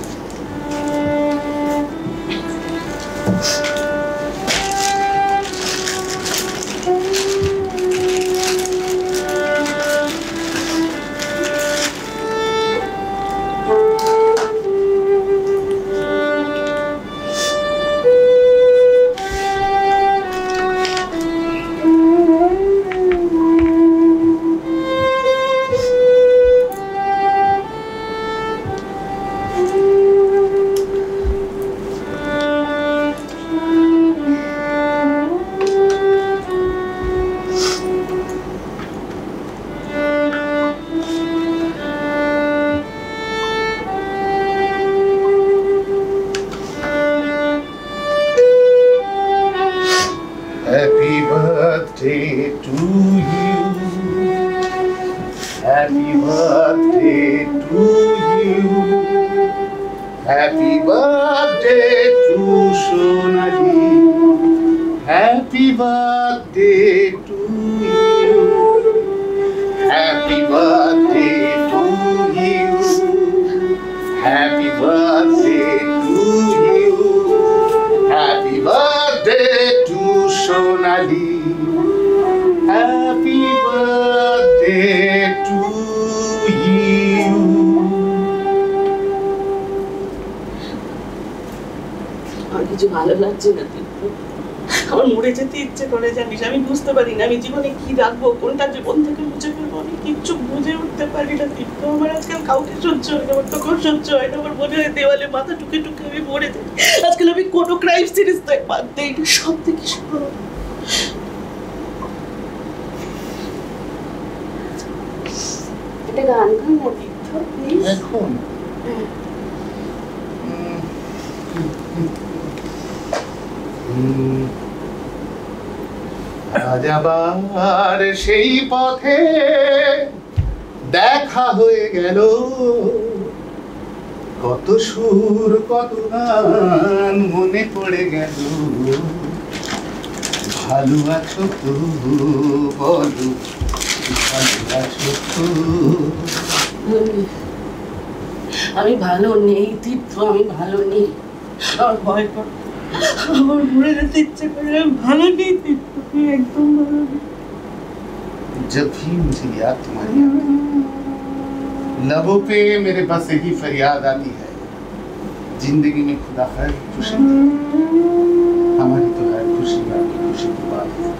Happy birthday to you. Happy birthday to you. Happy birthday to Sonali. Happy birthday to Happy birthday to you. Happy birthday to you. Happy birthday to Sonali. Happy birthday to you. আমার কিছু ভালো লাগছে না তীর্থ। আমার মরে যেতে ইচ্ছে করে জানিস, আমি বুঝতে পারি না আমি জীবনে কি রাখবো, কোনটা জীবন থেকে মুছে ফেলবো, আমি কিচ্ছু বুঝে উঠতে পারি না তীর্থ। আমার আজকাল কাউকে সহ্য হয় না, আমার তখন সহ্য হয় না, আমার মনে হয় দেওয়ালে মাথা টুকে টুকে আমি মরে যাই। আজকাল আমি কোনো ক্রাইম সিরিজ তো বাদ দেই না, সব থেকে শুরু। একটা গান গান না তীর্থ প্লিজ। এখন আজ আবার সেই পথে দেখা হয়ে গেল, কত সুর কত গান মনে পড়ে গেল। ভালো আছো তো বলো, ভালো আছো তো? আমি ভালো নেই তীর্থ, আমি ভালো নেই, আমার ভয় করে, আমার মরে যেতে ইচ্ছে করে, আমি ভালো নেই তীর্থ, আমি একদম ভালো নেই। जब भी मुझे याद तुम्हारी आती है, लबों पे मेरे बस यही फरियाद आती है, जिंदगी में खुदा हर खुशी हमारी तो हर खुशी आपकी खुशी की बात है।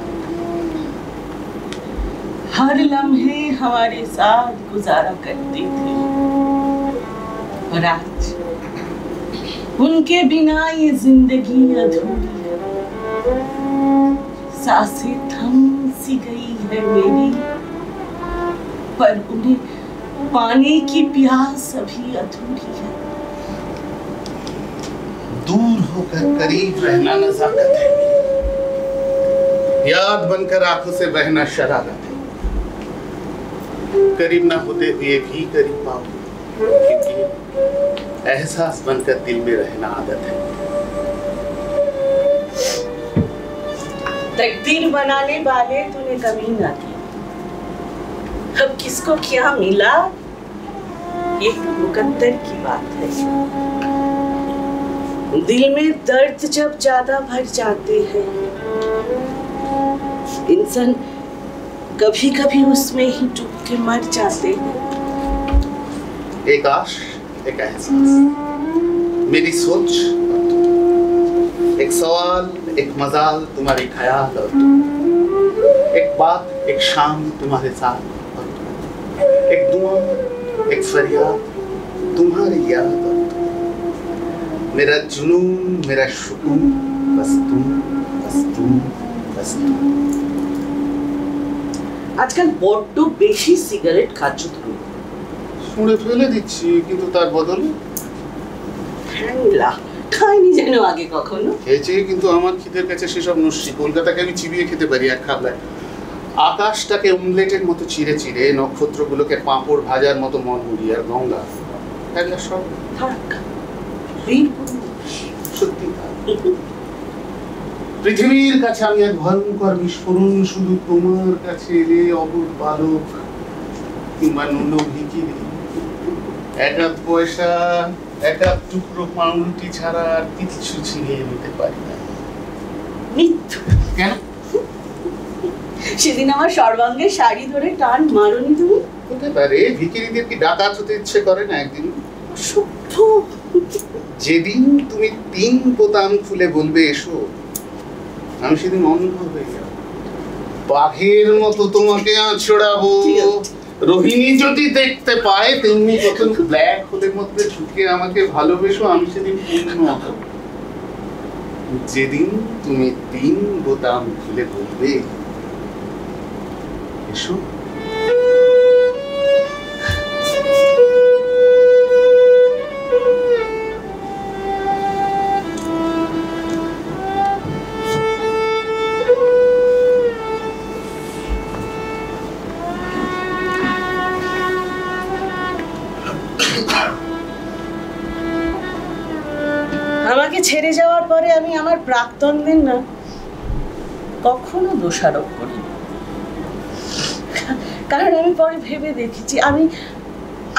हर लम्हे हमारे साथ गुजारा करते थे और आज उनके बिना ये जिंदगी अधूरी है। सांसें थम सी गई है मेरी, पर उन्हें पाने की प्यास अभी अधूरी है। दूर होकर करीब रहना नजाकत है, याद बनकर आंखों से बहना शरारत है। करीब ना होते हुए भी करीब पाओ, क्योंकि एहसास बनकर दिल में रहना आदत है। तकदीर बनाने वाले तूने कभी ना की, अब किसको क्या मिला ये तो मुकद्दर की बात है। दिल में दर्द जब ज्यादा भर जाते हैं, इंसान कभी कभी उसमें ही डूब के मर जाते हैं। एक आश, एक एहसास, मेरी सोच और तुम, एक सवाल, एक मजाल, तुम्हारे ख्याल और तुम, एक बात, एक शाम तुम्हारे साथ और तुम, एक दुआ, एक फरियाद, तुम्हारी याद और तुम, मेरा जुनून, मेरा सुकून, बस तुम, बस तुम, बस तुम। আজকাল বড্ড বেশি সিগারেট খাচ্ছ তুমি। শুনে ফেলে দিচ্ছি, কিন্তু তার বদলে হ্যাংলা খাইনি যেন আগে কখনো। খেয়েছি, কিন্তু আমার খিদের কাছে সেসব নস্যি। কলকাতাকে আমি চিবিয়ে খেতে পারি এক খাবলায়। আকাশটাকে অমলেটের মতো চিড়ে চিড়ে, নক্ষত্রগুলোকে পাঁপড় ভাজার মতো মনমুড়ি, আর গঙ্গা একলা সব থাক, সত্যি তাই। পৃথিবীর কাছে আমি এক ভয়ঙ্কর বিস্ফোরণ, শুধু তোমার কাছে এলে অবুধ বালক কিংবা নুলো ভিকিরি। এক আধ পয়সা, এক আধ টুকরো পাউরুটি ছাড়া আর কিচ্ছু ছিনিয়ে নিতে পারি না। মিথ্যু। কেন? সেদিন আমার সর্বাঙ্গে শাড়ি ধরে টান মারোনি তুমি? হতে পারে, ভিকিরিদের কি ডাকাত হতে ইচ্ছে করে না একদিন? শুদ্ধ। যেদিন তুমি 3 বোতাম খুলে বলবে এসো, আমি সেদিন অন্ধ হয়ে যাব, বাঘের মতো তোমাকে আঁচড়াবো। রোহিণী যদি দেখতে পায় তেমনি কখন ব্ল্যাক হোলের মধ্যে ঢুকে আমাকে ভালোবেসো, আমি সেদিন পূর্ণ হব। যেদিন তুমি 3 বোতাম খুলে বলবে এসো, আমাকে ছেড়ে যাওয়ার পরে আমি আমার প্রাক্তনদের না কখনো দোষারোপ করি। কারণ আমি পরে ভেবে দেখেছি আমি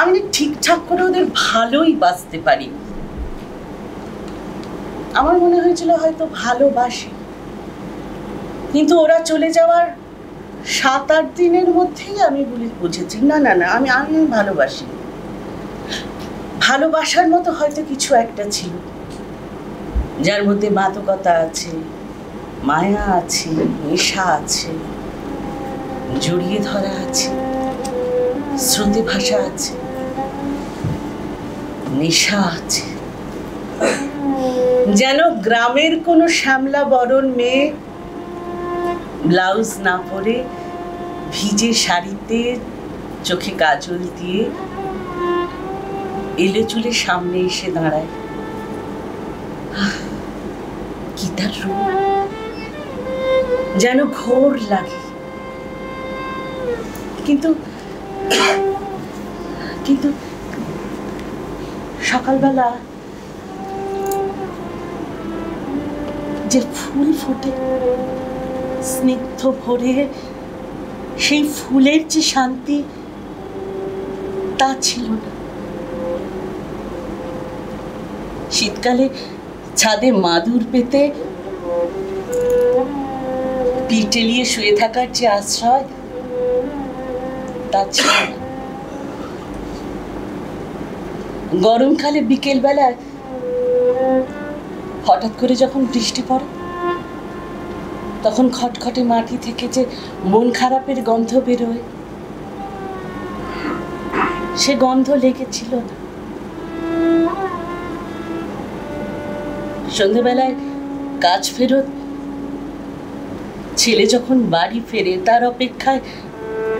আমি না ঠিকঠাক করে ওদের ভালোই বাঁচতে পারি। আমার মনে হয়েছিল হয়তো ভালোবাসি, কিন্তু ওরা চলে যাওয়ার 7-8 দিনের মধ্যেই আমি বুঝেছি না না না আমি আমি ভালোবাসি। ভালোবাসার মতো হয়তো কিছু একটা ছিল, যার মধ্যে মাদকতা আছে, মায়া আছে, নেশা আছে, জড়িয়ে ধরা আছে, শ্রুতি ভাষা আছে, নেশা আছে। যেন গ্রামের কোনো শ্যামলা বরণ মেয়ে ব্লাউজ না পরে ভিজে শাড়িতে চোখে কাজল দিয়ে এলে চুলে সামনে এসে দাঁড়ায়। কি তার রূপ, যেন ঘোর লাগে। কিন্তু কিন্তু সকালবেলা যে ফুল ফোটে স্নিগ্ধ ভোরে, সেই ফুলের যে শান্তি তা ছিল না। শীতকালে ছাদে মাদুর পেতে পিঠ টেলিয়ে শুয়ে থাকার যে আশ্রয় তা ছিল না। গরমকালে বিকেল বেলায় হঠাৎ করে যখন বৃষ্টি পড়ে, তখন খটখটে মাটি থেকে যে মন খারাপের গন্ধ বেরোয়, সে গন্ধ লেগেছিল না। সন্ধ্যেবেলায় কাজ ফেরত ছেলে যখন বাড়ি ফেরে, তার অপেক্ষায়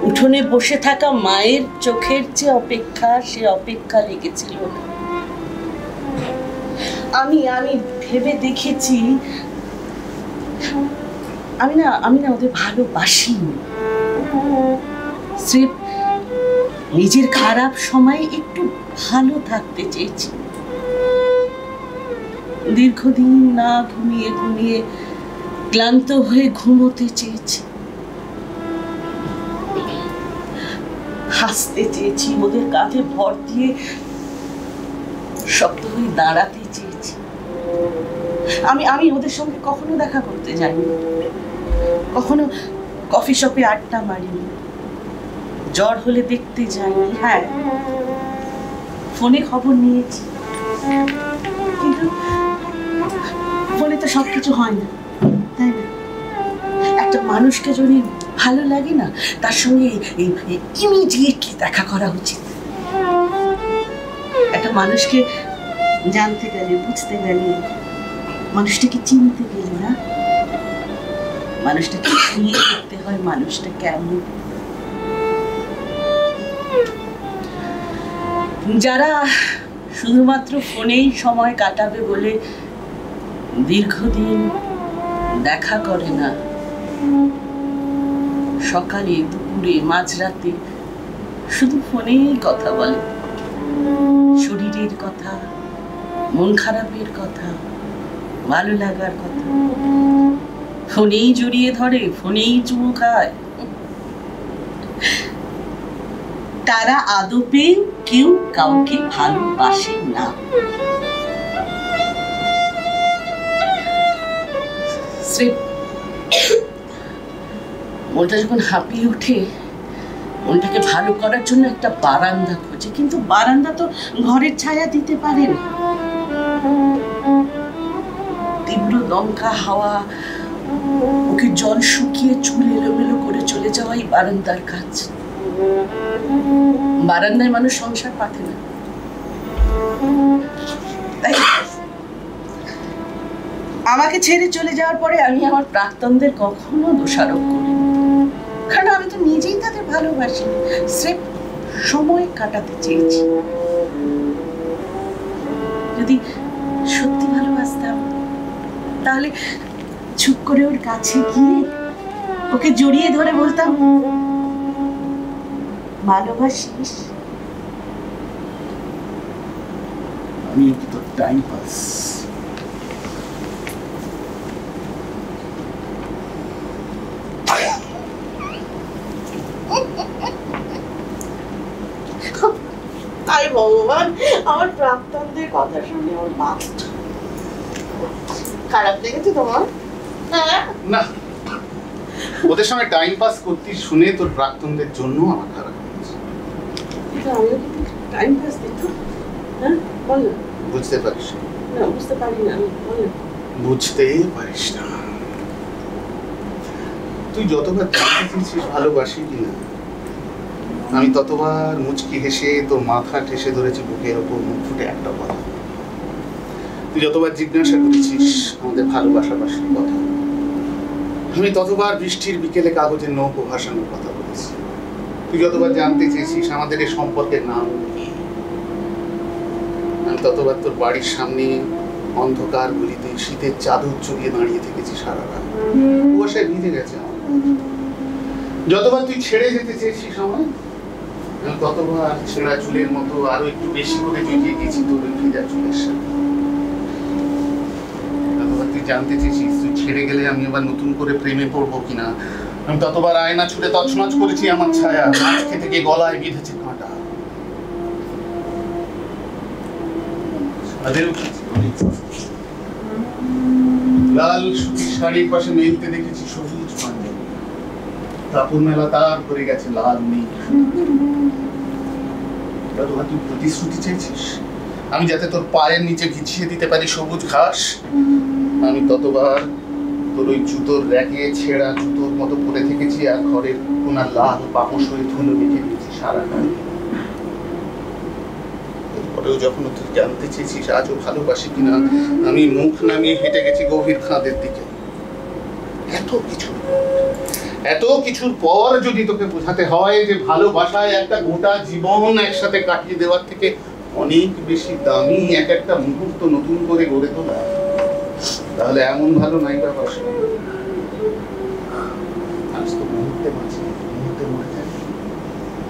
উঠোনে বসে থাকা মায়ের চোখের যে অপেক্ষা, সে অপেক্ষা লেগেছিল না। আমি আমি ভেবে দেখেছি আমি না ওদের ভালোবাসি, স্রেফ নিজের খারাপ সময়ে একটু ভালো থাকতে চেয়েছি। দীর্ঘদিন না ঘুমিয়ে ঘুমিয়ে ক্লান্ত হয়ে ঘুমোতে চেয়েছি, হাসতে চেয়েছি, ওদের কাঁধে ভর দিয়ে শক্ত হয়ে দাঁড়াতে চেয়েছি। আমি ওদের সঙ্গে কখনো দেখা করতে যাইনি, কখনো কফি শপে আড্ডা মারিনি, জ্বর হলে দেখতে যাইনি। হ্যাঁ, ফোনে খবর নিয়েছি, কিন্তু ফোনে তো সবকিছু হয় না, তাই না? একটা মানুষকে যদি ভালো লাগে না, তার সঙ্গে ইমিডিয়েটলি দেখা করা উচিত। একটা মানুষকে জানতে গেলে, বুঝতে গেলে, মানুষটাকে চিনতে গেলে না, মানুষটাকে ছুঁয়ে দেখতে হয় মানুষটা কেমন। যারা শুধুমাত্র ফোনেই সময় কাটাবে বলে দীর্ঘদিন দেখা করে না, সকালে দুপুরে মাঝরাতে শুধু ফোনেই কথা বলে, শরীরের কথা, মন খারাপের কথা, ভালো লাগার কথা, ফোনেই জড়িয়ে ধরে, ফোনেই চুমু খায়, তারা আদপে কেউ কাউকে ভালোবাসে না। মনটা যখন হাঁপিয়ে ওঠে, মনটাকে ভালো করার জন্য একটা বারান্দা খোঁজে, কিন্তু বারান্দা তো ঘরের ছায়া দিতে পারে না। তীব্র দমকা হাওয়া, ওকে জল শুকিয়ে চুল এলোমেলো করে চলে যাওয়াই বারান্দার কাজ। বারান্দায় মানুষ সংসার পাতে না। তাই আমাকে ছেড়ে চলে যাওয়ার পরে আমি আমার প্রাক্তনদের কখনো দোষারোপ করিনি, কারণ আমি তো নিজেই তাদের ভালোবাসি, স্রেফ সময় কাটাতে চেয়েছি। যদি সত্যি ভালোবাসতাম, তাহলে চুপ করে ওর কাছে গিয়ে ওকে জড়িয়ে ধরে বলতাম, ভালোবাসিস? আমি তো টাইম পাস। আমার প্রাক্তনদের কথা শুনে ওর মা খারাপ লেগেছে তোমার? হ্যাঁ না, ওদের সঙ্গে টাইম পাস করতে শুনে তোর প্রাক্তনদের জন্য আমার খারাপ লেগেছে। আমিও কিন্তু টাইম পাস দিত। হ্যাঁ বল না। বুঝতে পারিস না, বুঝতে পারি না আমি, বল না। বুঝতেই পারিস না। তুই যতবার জানতে চেয়েছিস ভালোবাসি কিনা, আমি ততবার মুচকি হেসে তোর মাথা ঠেসে ধরেছি বুকের ওপর, মুখ ফুটে একটা কথা। তুই যতবার জিজ্ঞাসা করেছিস আমাদের ভালোবাসাবাসির কথা, আমি ততবার বৃষ্টির বিকেলে কাগজের নৌকো ভাসানোর কথা বলেছি। তুই যতবার জানতে চেয়েছিস আমাদের এই সম্পর্কের নাম কি, আমি ততবার তোর বাড়ির সামনে অন্ধকার গলিতে শীতের চাদর চড়িয়ে দাঁড়িয়ে থেকেছি সারা রাত। কুয়াশায় ভিজে গেছে আমার। যতবার তুই ছেড়ে যেতে চেয়েছিস আমায়, আমি ততবার ছেঁড়া চুলের মতো আরো একটু বেশি করে জড়িয়ে গেছি তোর ওই ভেজা চুলের সাথে। যতবার তুই জানতে চেয়েছিস তুই ছেড়ে গেলে আমি আবার নতুন করে প্রেমে পড়বো কিনা, আমি ততবার আয়না ছুটে তছনছ করেছি আমার ছায়া, মাছ খেতে গিয়ে গলায় বিঁধেছে কাঁটা। লাল সুতির শাড়ির পাশে মেলতে দেখেছি সবুজ পাঞ্জাবি, কাপড় মেলা তার ভরে গেছে লাল নীল। যতবার তুই প্রতিশ্রুতি চেয়েছিস আমি যাতে তোর পায়ের নিচে বিছিয়ে দিতে পারি সবুজ ঘাস, আমি ততবার তোর ওই জুতোর র্যাকে ছেঁড়া জুতোর মতো পরে থেকেছি আর ঘরের কোনার লাল পাপোশ হয়ে ধুলো মেখে দিয়েছি সারা গায়ে। এরপরেও যখন তুই জানতে চেয়েছিস আজও ভালোবাসি কিনা, আমি মুখ নামিয়ে হেঁটে গেছি গভীর খাদের দিকে। এত কিছুর পর যদি তোকে বোঝাতে হয় যে ভালোবাসায় একটা গোটা জীবন একসাথে কাটিয়ে দেওয়ার থেকে অনেক বেশি দামি এক একটা মুহূর্ত নতুন করে গড়ে তোলা, তাহলে এমন ভালো নায়িকা বাসে আজ তো মুহূর্তে বাঁচে, মুহূর্তে মরে যায়।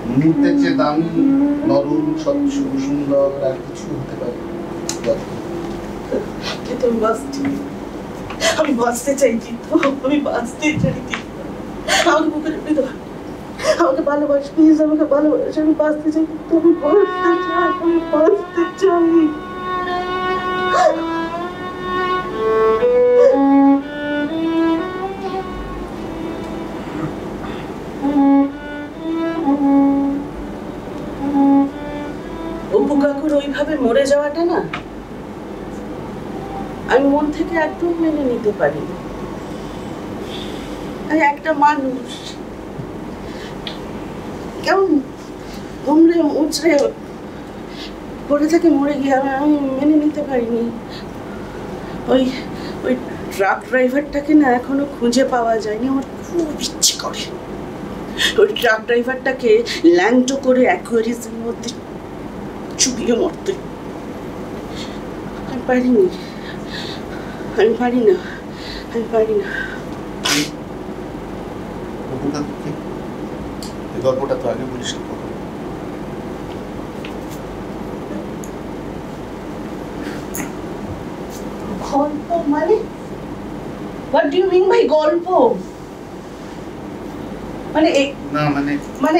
মুহূর্তের যে দামি নরম স্বচ্ছ সুন্দর আর কিছু হতে পারে। তুমি বাঁচছি, আমি বাঁচতে চাইছি তো, আমি বাঁচতে চাইছি। আমাকে বুকে রেখে দাও, আমাকে ভালোবাস প্লিজ, আমাকে ভালোবাস, আমি বাঁচতে চাই, আমি বাঁচতে চাই, আমি বাঁচতে চাই। অপু কাকুর ওইভাবে মরে যাওয়াটা না আমি মন থেকে একদম মেনে নিতে পারি না। একটা মানুষ কেমন ঘুমড়ে মুচড়ে পড়ে থেকে মরে গিয়ে আমি মেনে নিতে পারিনি। ওই ওই ট্রাক ড্রাইভারটাকে না এখনো খুঁজে পাওয়া যায়নি, আমার খুব ইচ্ছে করে ওই ট্রাক ড্রাইভারটাকে ল্যাংটো করে অ্যাকোয়ারিয়ামের মধ্যে চুপিয়ে মরতে। আমি পারিনি, আমি পারি না, আমি পারি না। গল্পটা তো আগে বলিস না। গল্প মানে? What do you mean by গল্প? মানে না মানে মানে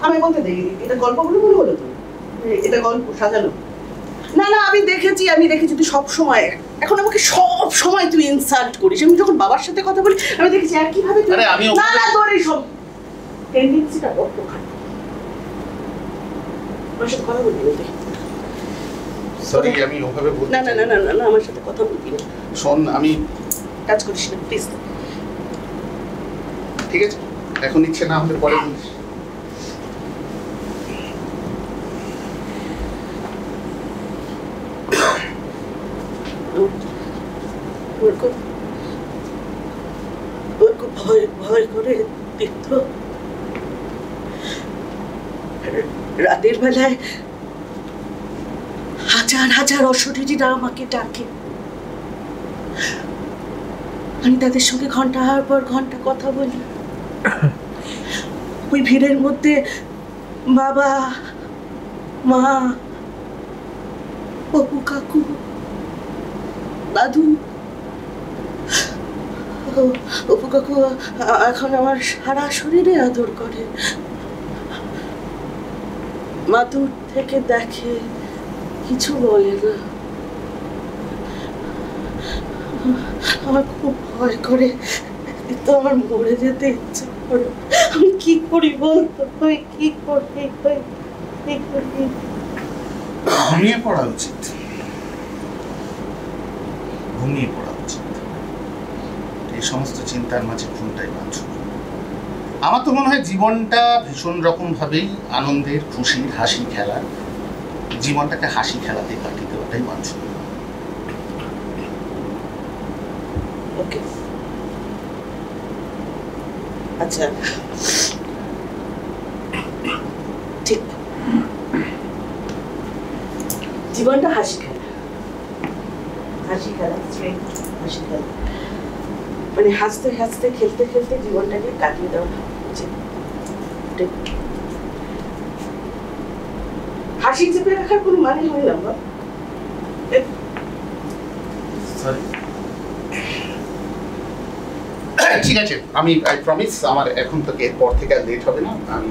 আমি বলতে দেই, এটা গল্পগুলো মনে হলো তো, এটা গল্প সাজানো না। না আমি দেখেছি তুই সব সময়, এখন আমাকে সব সময় তুই ইনসাল্ট করিস। আমি যখন বাবার সাথে কথা বলি আমি দেখেছি একইভাবে তুই। না না তোর এই সব টেন্ডেন্সিটা বড় খারাপ। আমার সাথে কথা বলবি না, সরি আমি ওভাবে বলতে না না না না না আমার সাথে কথা বলবি না। শোন আমি কাজ করিস না প্লিজ। ঠিক আছে, এখন ইচ্ছে না হলে পরে বলিস। ভয় করে দেখতো রাতের বেলায় হাজার হাজার অশরীরীরা আমাকে ডাকে, আমি তাদের সঙ্গে ঘন্টার পর ঘন্টা কথা বলি। ওই ভিড়ের মধ্যে বাবা মা অপু কাকু দাদু, অপু কাকু এখন আমার সারা শরীরে আদর করে, মা দূর থেকে দেখে কিছু বলে না। আমার খুব ভয় করে, তো আমার মরে যেতে ইচ্ছা করে। আমি কি করি বলতো? আমি কি করি? ঘুমিয়ে পড়া উচিত, ঘুমিয়ে পড়া উচিত। এই সমস্ত চিন্তার মাঝে ঘুমটাই বাঞ্ছনীয়। আমার তো মনে হয় জীবনটা ভীষণ রকম ভাবেই আনন্দের, খুশির, হাসি খেলার, জীবনটাকে হাসি খেলাতে কাটিয়ে দেওয়াটাই বাঞ্ছনীয়। ওকে, আচ্ছা ঠিক, জীবনটা হাসি খেলা, হাসি খেলা, হাসি খেলা, মানে হাসতে হাসতে খেলতে খেলতে জীবনটাকে কাটিয়ে দেওয়া উচিত। ঠিক, হাসি চেপে রাখার কোনো মানে হয় না। সরি, ঠিক আছে, আমি আই প্রমিস আমার এখন থেকে এরপর থেকে আর লেট হবে না। আমি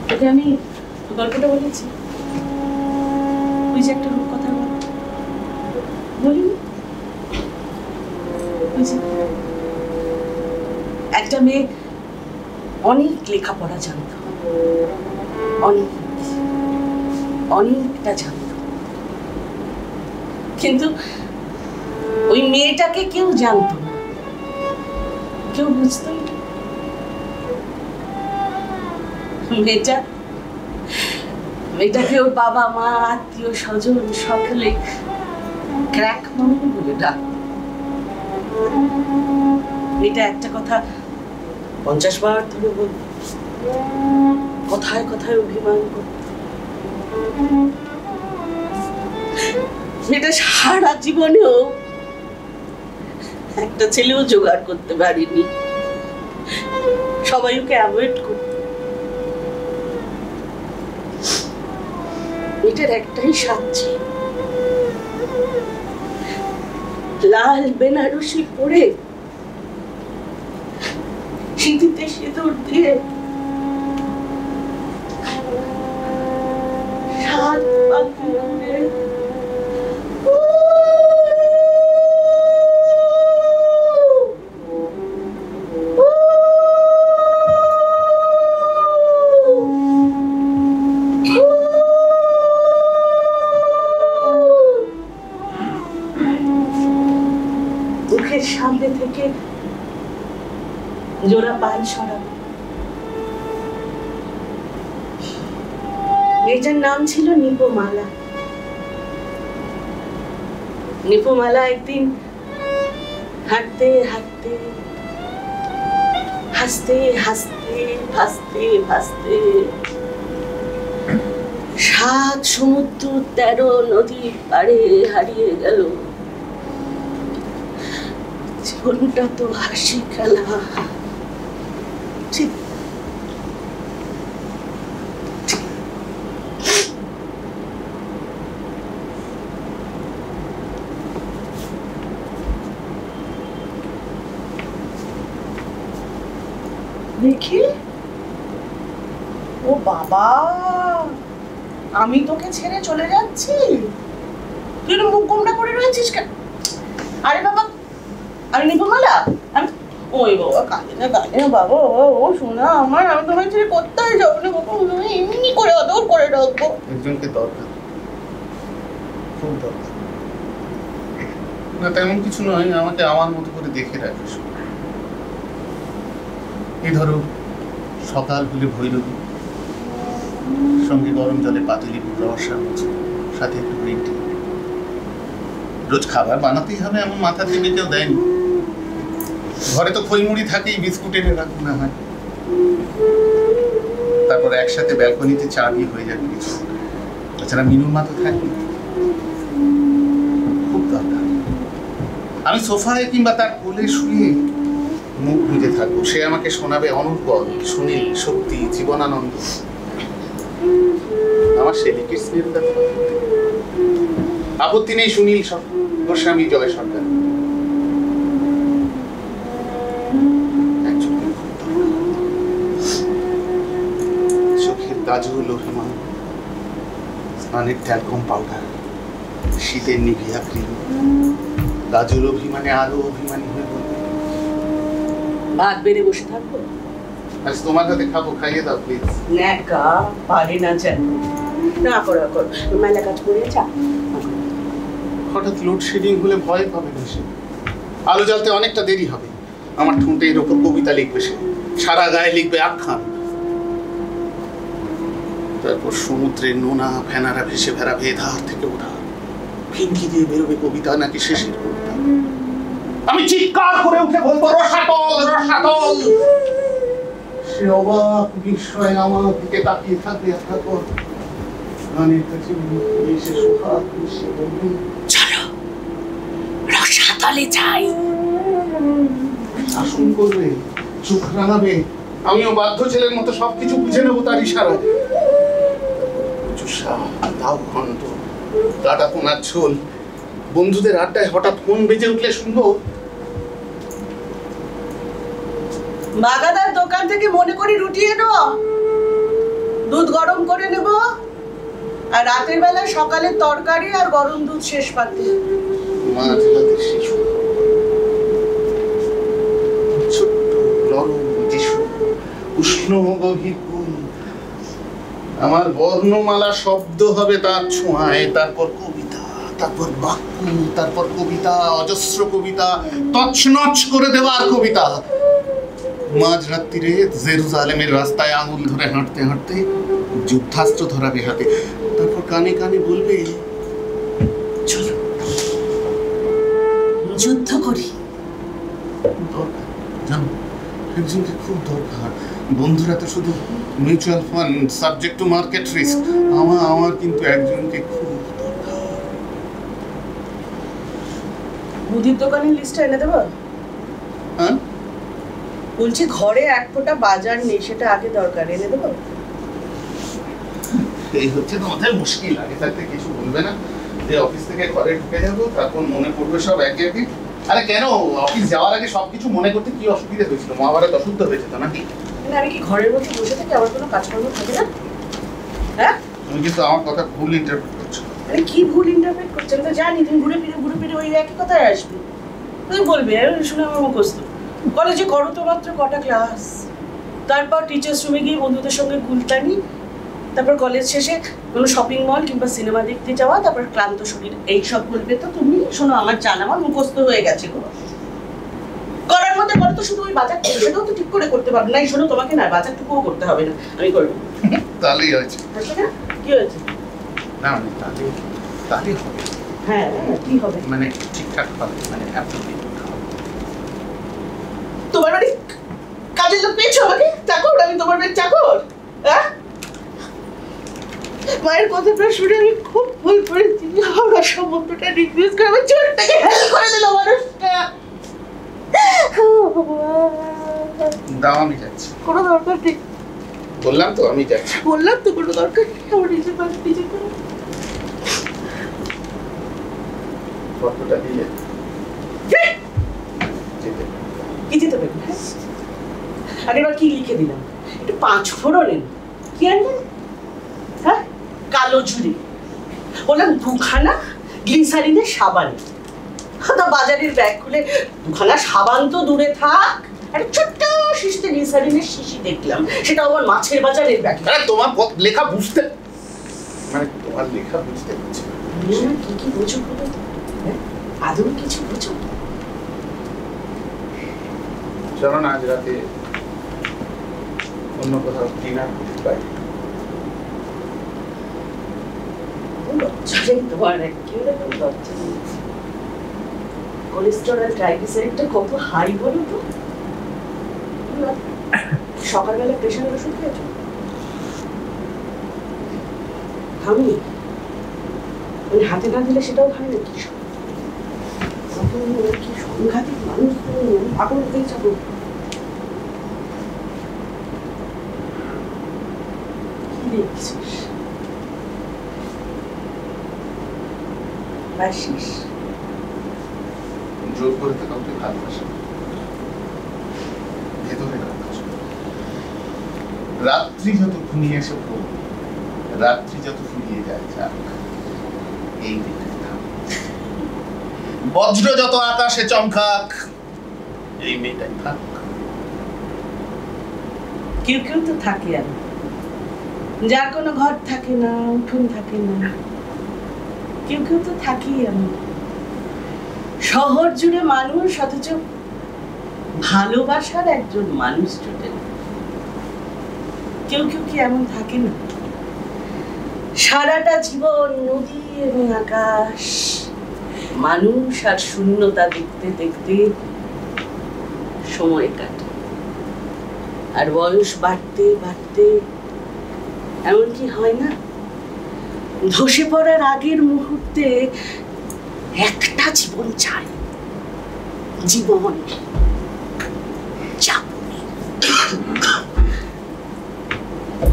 তোকে আমি গল্পটা বলেছি, ওই যে একটা কথা বলিনি, একটা মেয়ে অনেক লেখাপড়া জানত, অনেকটা জানত, কিন্তু ওই মেয়েটাকে কেউ জানতো না, কেউ বুঝতোই না। মেয়েটাকে ওর বাবা মা আত্মীয় স্বজন সকলে ক্র্যাক মামনি বলে ডাকত। মেয়েটা একটা কথা 50 বার ধরে বলত, কথায় কথায় অভিমান করত। মেয়েটা সারা জীবনেও একটা ছেলেও জোগাড় করতে পারিনি, সবাই ওকে অ্যাভয়েড করত। মেয়েটার একটাই সাথী, লাল বেনারসি পরে সিঁথিতে সিঁদুর দিয়ে সাত পাখি উড়ে মুখের সামনে থেকে জোড়া পান সরাবে। মেয়েটার নাম ছিল নিপমালা। নিপমালা একদিন হাঁটতে হাঁটতে, হাসতে হাসতে, ভাসতে ভাসতে 7 সমুদ্র 13 নদীর পাড়ে হারিয়ে গেল। জীবনটা তো হাসি খেলা। ঠিক, দেখি, ও বাবা, আমি তোকে ছেড়ে চলে যাচ্ছি, তুই মুখ গোমড়া করে রয়েছিস কেন? আরে বাবা, আরে নিপমালা, আমি ওই বাবা কাঁদে না বাবা, ও শোনা আমার, আমি তোমায় ছেড়ে কোথায় যাবো না বাবা, আমি এমনি করে আদর করে রাখবো। একজনকে দরকার, খুব দরকার। না তেমন কিছু নয়, আমাকে আমার মতো করে দেখে রাখিস। এই ধরো সকাল হলে ভৈরবী, সঙ্গে গরম জলে পাতিলেবুর রস, সাথে একটু গ্রিন টি। রোজ খাবার বানাতেই হবে এমন মাথা থেকে কেউ দেয়নি। ঘরে তো খইমুড়ি থাকেই, বিস্কুট এনে রাখুন না হয়। তারপর একসাথে ব্যালকনিতে চা দিয়ে হয়ে যাবে কিছু। তাছাড়া মিনুর মা তো থাকবে, খুব দরকার। আমি সোফায় কিংবা তার কোলে শুয়ে মুখ বুঝে থাকবো, সে আমাকে শোনাবে অনুর্বল, সুনীল, শক্তি, জীবনানন্দ। আমার সে লিখির স্নেহ আপত্তি নেই। সুনীল গোস্বামী, জয় সরকার। কাজল অভিমান, স্নানের ট্যালকম পাউডার, শীতের নিভিয়া ক্রিম, কাজল অভিমানে আরো অভিমানী হয়ে বলবে, ভাত বেড়ে বসে থাকবো? আজ তোমার হাতে খাবো, খাইয়ে দাও প্লিজ। ন্যাকা পারি না যেন, না করা কর, মেলা কাজ করে যা। হঠাৎ লোডশেডিং হলে ভয় পাবে না সে। আলো জ্বালতে অনেকটা দেরি হবে। আমার ঠোঁটের ওপর কবিতা লিখবে সে, সারা গায়ে লিখবে আখ্যান। তারপর সমুদ্রের নোনা ফেনারা ভেসে বেড়াবে ধার থেকে ওঠা, ফিনকি দিয়ে বেরোবে কবিতা নাকি শেষের কবিতা। আমি চিৎকার করে উঠে বলবো, রসাতল রসাতল। সে অবাক বিস্ময়ে আমার দিকে তাকিয়ে থাকবে এতক্ষণ। গানের কাছে এসে সোহাগ মিশে বলবে, চলো রসাতলে যাই। শাসন করবে, চোখ রাঙাবে, আমিও বাধ্য ছেলের মতো সবকিছু বুঝে নেবো তার ইশারায়। চুষা, দাও ঘন্ট, কাটা পোনার ঝোল, বন্ধুদের আড্ডায় হঠাৎ ফোন বেজে উঠলে শুনবো, বাগাদার দোকান থেকে মনে করি রুটি এনো, দুধ গরম করে নেব, আর রাতের বেলা সকালে তরকারি আর গরম দুধ শেষ পাতে। মাঝরাতে শিশু, ছোট্ট নরম যিশু, উষ্ণ গভীর কুল। আমার বর্ণমালা শব্দ হবে তার ছোঁয়ায়, তারপর কবিতা, তারপর বাক্য, তারপর কবিতা, অজস্র কবিতা, তছনছ করে দেওয়ার কবিতা। মাঝরাত্রিরে জেরুজালেমের রাস্তায় আঙুল ধরে হাঁটতে হাঁটতে যুদ্ধাস্ত্র ধরাবে হাতে, তারপর কানে কানে বলবে, চলো যুদ্ধ করি। দরকার জানো, একজনকে খুব দরকার। বন্ধুরা তো শুধু mutual fund, subject to market risk. আমার কিন্তু একজনকে খুব দরকার। মুদির দোকানের লিস্টটা এনে দেবো? হ্যাঁ, বলছি ঘরে এক ফোঁটা বাজার নেই, সেটা আগে দরকার, এনে দেবো? এই হচ্ছে তোমাদের মুশকিল। আগে থাকতে কিছু বলবে না যে অফিস থেকে ঘরে ঢুকে যাবো, তারপর মনে পড়বে সব একে একে। আরে কেন, অফিস যাওয়ার আগে সবকিছু মনে করতে কি অসুবিধা হয়েছিল? মহাভারত অশুদ্ধ হয়েছে তো নাকি? আমি কি ঘরের মধ্যে বসে থাকি, আমার কোনো কাজকর্ম থাকে না? হ্যাঁ, তুমি কিন্তু আমার কথা ভুল ইন্টারপ্রেট করছো। আরে কি ভুল ইন্টারপ্রেট করছে? আমি তো জানি তুমি ঘুরে ফিরে ওই একই কথায় আসবে। তুমি বলবে শুনে আমার মুখস্থ। কলেজে করো তো মাত্র কটা ক্লাস, তারপর টিচার্স রুমে গিয়ে বন্ধুদের সঙ্গে গুলতানি, তারপর কলেজ শেষে কোনো শপিং মল কিংবা সিনেমা দেখতে যাওয়া, তারপর ক্লান্ত শরীর, এইসব বলবে তো তুমি। শোনো, আমার জানা, আমার মুখস্থ হয়ে গেছে গো। করার মধ্যে করো তো শুধু ওই বাজার, সেটাও তো ঠিক করে করতে পারবে না। এই শোনো, তোমাকে না বাজারটুকুও করতে হবে না, আমি করবো। তাহলেই হয়েছে। কি হয়েছে? না মানে তাহলে হবে। হ্যাঁ, কি হবে? মানে ঠিকঠাক হবে, মানে অ্যাবসলিউটলি। তোমার বাড়ি কাজের লোক পেয়েছো আমাকে? চাকর? আমি তোমার বাড়ির চাকর? হ্যাঁ, মায়ের কথাটা শুনে আমি খুব ভুল করেছি। আমরা সম্বন্ধটা রিকোয়েস্ট করে আমার চোরটাকে হেল করে দিল মানুষটা। দাও, আমি যাচ্ছি। কোনো দরকার নেই, বললাম তো আমি যাচ্ছি। বললাম তো কোনো দরকার নেই। আমার নিজের বাড়ি নিজে করো। ফটোটা দিলে কি যেতে পারবে? আর এবার কি লিখে দিলাম? একটু 5 ফোড়নের কি আনবেন? হ্যাঁ, কালো ঝুড়ি, বললাম 2খানা গ্লিসারিনের সাবান। তা বাজারের ব্যাগ খুলে 2খানা সাবান তো দূরে থাক, একটা ছোট্ট শিশিতে গ্লিসারিনের শিশি দেখলাম, সেটা আমার মাছের বাজারের ব্যাগ। তোমার লেখা বুঝতে, মানে তোমার লেখা বুঝতে পারছি না। কি বোঝো? আদৌ কিছু বোঝো? চলো না আজ রাতে অন্য কোথাও ডিনার করতে পারি। কোলেস্টেরল ট্রাইগ্লিসারিডটা কত হাই বলো তো? সকালবেলা প্রেশারের ওষুধ খেয়েছো? খাওনি? ওই হাতে না দিলে সেটাও খাই না? কি কি সংঘাতিক মানুষ, পাগল হয়ে যাবো। কি দেখছিস? বাসিস? জোর করে তো কাউকে ভালোবাসে না, ভেতরে ভালোবাসে। রাত্রি যত ঘুমিয়ে এসে পড়বে রাত্রি যত ফুরিয়ে যায় যাক, এই মেয়েটাই থাক। বজ্র যত আকাশে চমকাক, এই মেয়েটাই থাক। কেউ কেউ তো থাকে আর যার কোনো ঘর থাকে না, উঠোন থাকে না, কেউ কেউ তো থাকেই এমন। শহর জুড়ে মানুষ, অথচ ভালোবাসার একজন মানুষ জুটে না। কেউ কেউ কি এমন থাকে না? সারাটা জীবন নদী এবং আকাশ, মানুষ আর শূন্যতা দেখতে দেখতে সময় কাটে। আর বয়স বাড়তে বাড়তে এমন কি হয় না, ধসে পড়ার আগের মুহূর্তে একটা জীবন চাই, জীবন যাপনে।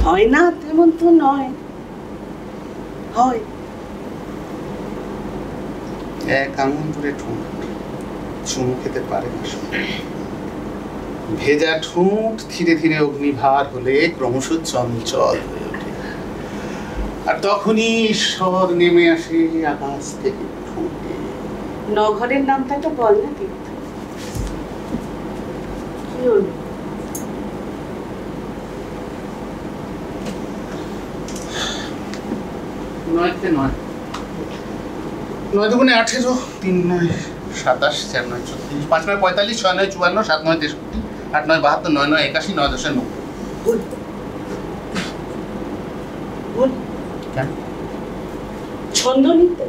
হয় না তেমন তো নয়, হয়। এক আঙুল ধরে ঠোঁট চুমু খেতে পারে না। ভেজা ঠোঁট ধীরে ধীরে অগ্নিভার হলে ক্রমশ চঞ্চল হয়ে ওঠে, আর তখনই ঈশ্বর নেমে আসে আকাশ থেকে ঠোঁটে। নগরের নামটা তো বল না তীর্থ, কি হলো? নয়তে নয়, 9 দুগুণে 18, 3 9 27, 4 9 34, 5 9 45, 6 9 54, 7 9 63, 8 9 72, 9 9 81, 9 10 90। বল বল, কেন? ছন্দ নিতে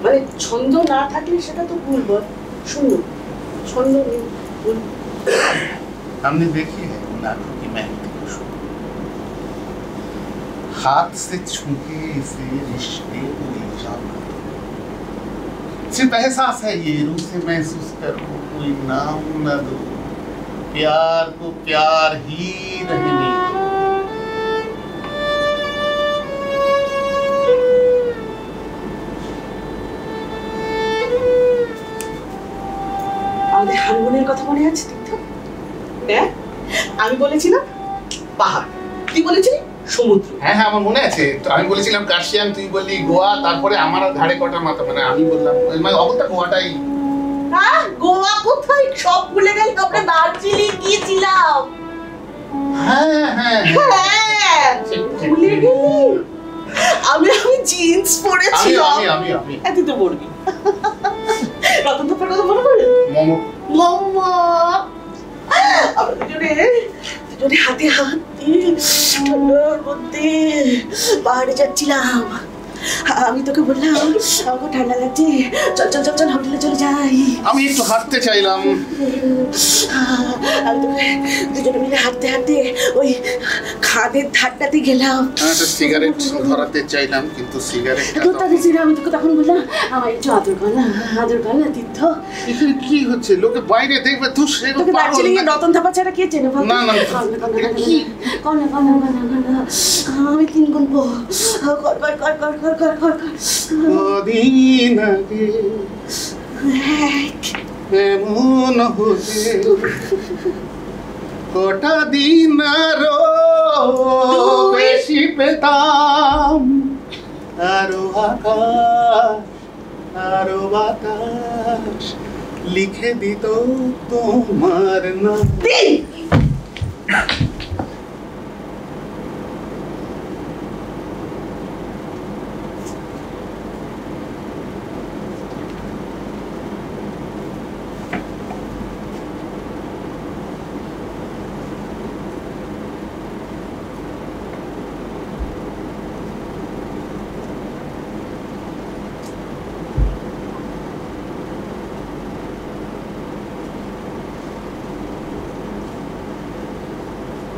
মানে ছন্দ না থাকলে সেটা তো ভুল। বল, শুনো, ছন্দ নেই, বল। हमने देखी है उन आंखों की महकती खुशबू, हाथ से छूके इसे रिश्ते को ले जाना, सिर्फ एहसास है ये रूह से महसूस करो, कोई नाम न दो, प्यार को प्यार ही रहने दो। আমাদের হারমোনিয়ার কথা মনে আছে তীর্থ? দেখ, আমি বলেছিলাম পাহাড়, তুই বলেছিলি সমুদ্র। হ্যাঁ হ্যাঁ আমার মনে আছে, তো আমি বলেছিলাম কার্শিয়ান, তুই বললি গোয়া, তারপরে আমার ধারে কটা মাথা, মানে আমি বললাম মানে অবস্থা গোয়াটাই। হ্যাঁ, গোয়া কোথায়, সব ভুলে গেল। আমরা দার্জিলিং গিয়েছিলাম। হ্যাঁ হ্যাঁ হ্যাঁ, ভুলে গেলি? আমি জিন্স পরেছিলাম। আমি তুই তো পড়বি। রতন দফার কথা মনে পড়ে? মোমো মাম্মা, আমরা দুজনে হাতে হাত দিয়ে ঠান্ডার মধ্যে পাহাড়ে যাচ্ছিলাম। আমি তোকে বললাম আমাকে ঠান্ডা লাগছে, চল চল চল চল হোটেলে চলে যাই। আমি একটু হাঁটতে চাইলাম, আমি তোকে দুজনে মিলে হাঁটতে হাঁটতে ওই খাদের ধারটাতে গেলাম। একটা সিগারেট ধরাতে চাইলাম, কিন্তু সিগারেটটা তো তাদের ছিল। আমি তোকে তখন বললাম আমার একটু আদর কর না তীর্থ। এখানে কি হচ্ছে, লোকে বাইরে দেখবে তো সে তোকে দার্জিলিং এর রতন থাপা ছাড়া কে চেনে বল? না না কনা আমি 3 গুনবো। কর কর কর কর কর কর কর কর। কদিন আগে এমন হতে কটা দিন আরো বেশি পেতাম, আরো আকাশ আরো বাতাস লিখে দিত তোমার নাম।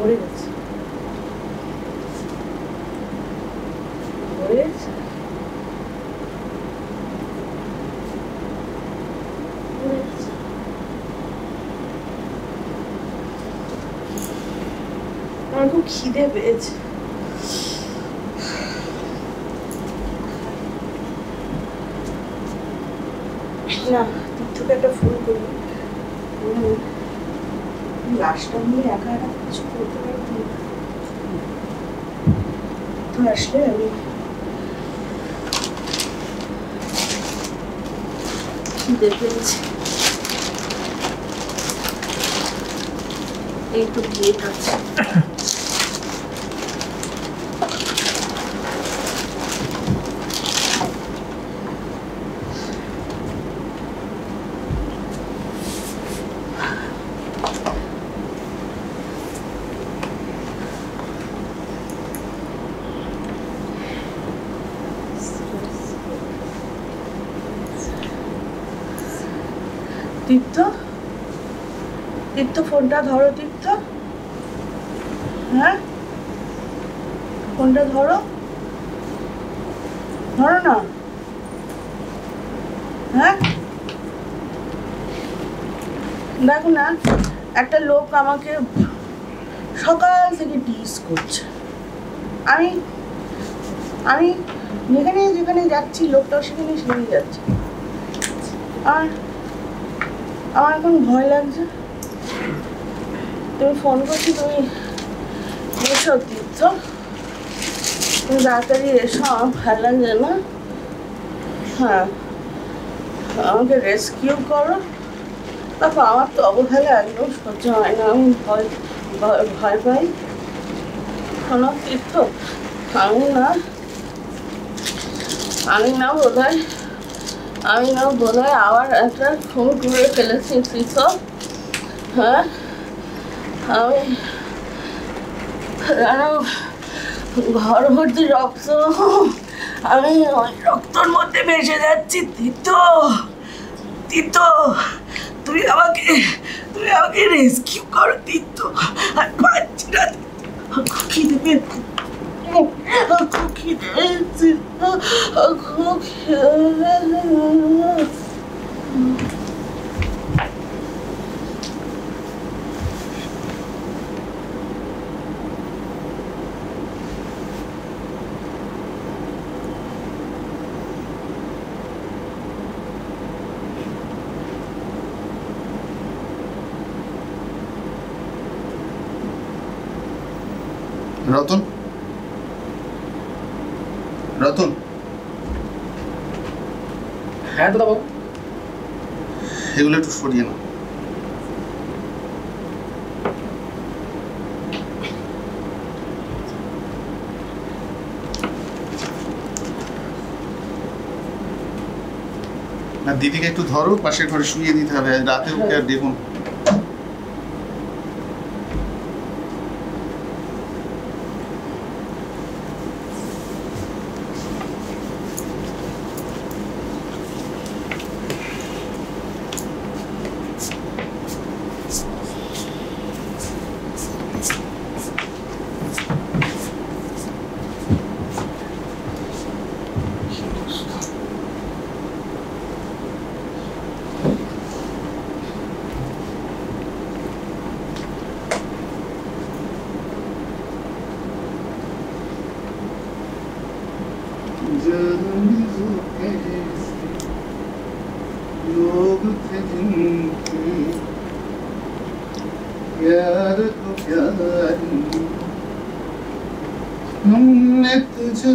পড়ে গেছে, পড়ে গেছে, পড়ে গেছে। আমার খুব খিদে পেয়েছে। না, তীর্থকে একটা ফোন করি। লাশটা নিয়ে একা একা কিছু করতে পারবো না। আসলে আমি খিদে পেয়েছি। এই তো প্লেট আছে। তীর্থ, তীর্থ ফোনটা ধরো। তীর্থ, হ্যাঁ ফোনটা ধরো, ধরো না। হ্যাঁ দেখো না, একটা লোক আমাকে সকাল থেকে টিজ করছে। আমি আমি যেখানে যেখানে যাচ্ছি লোকটাও সেখানে সেখানে যাচ্ছে। আর আমার এখন ভয় লাগছে। তুমি ফোন করছি, তুমি এসো তীর্থ, তুমি তাড়াতাড়ি এসো, আমার ভালো লাগছে না। হ্যাঁ আমাকে রেস্কিউ করো। দেখো আমার তো অবহেলা একদম সহ্য হয় না, আমি ভয় ভয় পাই। শোনো তীর্থ, আমি না বোধহয় আবার একটা ফোন করে ফেলেছি তীর্থ। হ্যাঁ আমি ঘর ভর্তি রক্ত, আমি ওই রক্তর মধ্যে ভেসে যাচ্ছি। তীর্থ, তীর্থ তুমি আমাকে রেস্কিউ করো তীর্থ। আর পাচ্ছি না, খুব খিদে পেয়েছে, খুব খিদে পেয়েছে, খুব খিদে। রতন, রতন, হ্যাঁ দাদা বাবু। এগুলো একটু সরিয়ে নাও। না দিদিকে একটু ধরো, পাশের ঘরে শুয়ে দিতে হবে, রাতে ওকে আর দেখুন। लोग थे जिनके प्यार को प्यारी, हमने तुझे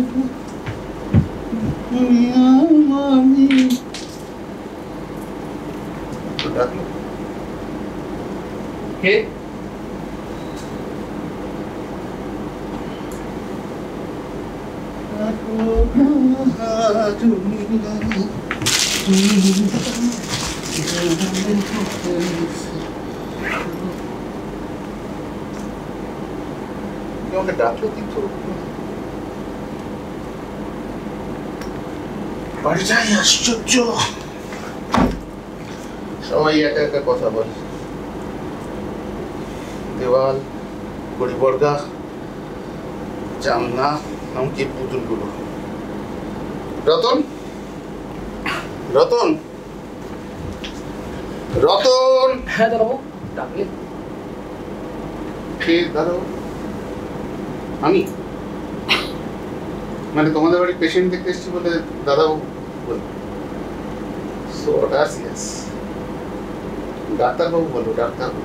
दुनिया मानी। কে? আমাকে ডাকলো তীর্থ, বাড়ি যাই। আশ্চর্য, সবাই একা একা কথা বলে। দেওয়াল, পরিবর্গা, জানলা, এমনকি পুতুলগুলো। রতন, রতন, রতন। হ্যাঁ দাদা বাবু, ডাকলে? কে দাদা? আমি মানে তোমাদের বাড়ি পেশেন্ট দেখতে এসেছি বলে দাদাবাবু বলো। So audacious. ডাক্তারবাবু বলো, ডাক্তারবাবু।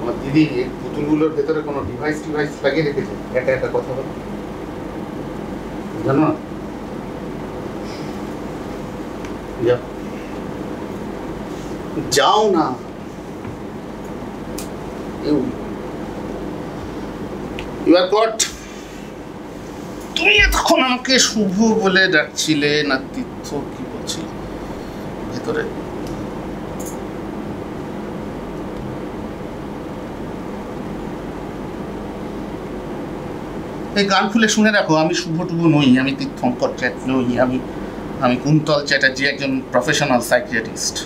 আমার দিদি এই পুতুলগুলোর ভেতরে কোনো ডিভাইস লাগিয়ে রেখেছে, একা একা কথা বলে, জানো না? যাও যাও না। You are God. তুমি এতক্ষণ আমাকে শুভ বলে ডাকছিলে না তীর্থ কি বলছিল ভেতরে? এই গান খুলে শুনে রাখো, আমি শুভ টুভু নই, আমি তীর্থঙ্কর চ্যাট নই, আমি কুন্তল চ্যাটার্জি, একজন প্রফেশনাল সাইকিয়াট্রিস্ট।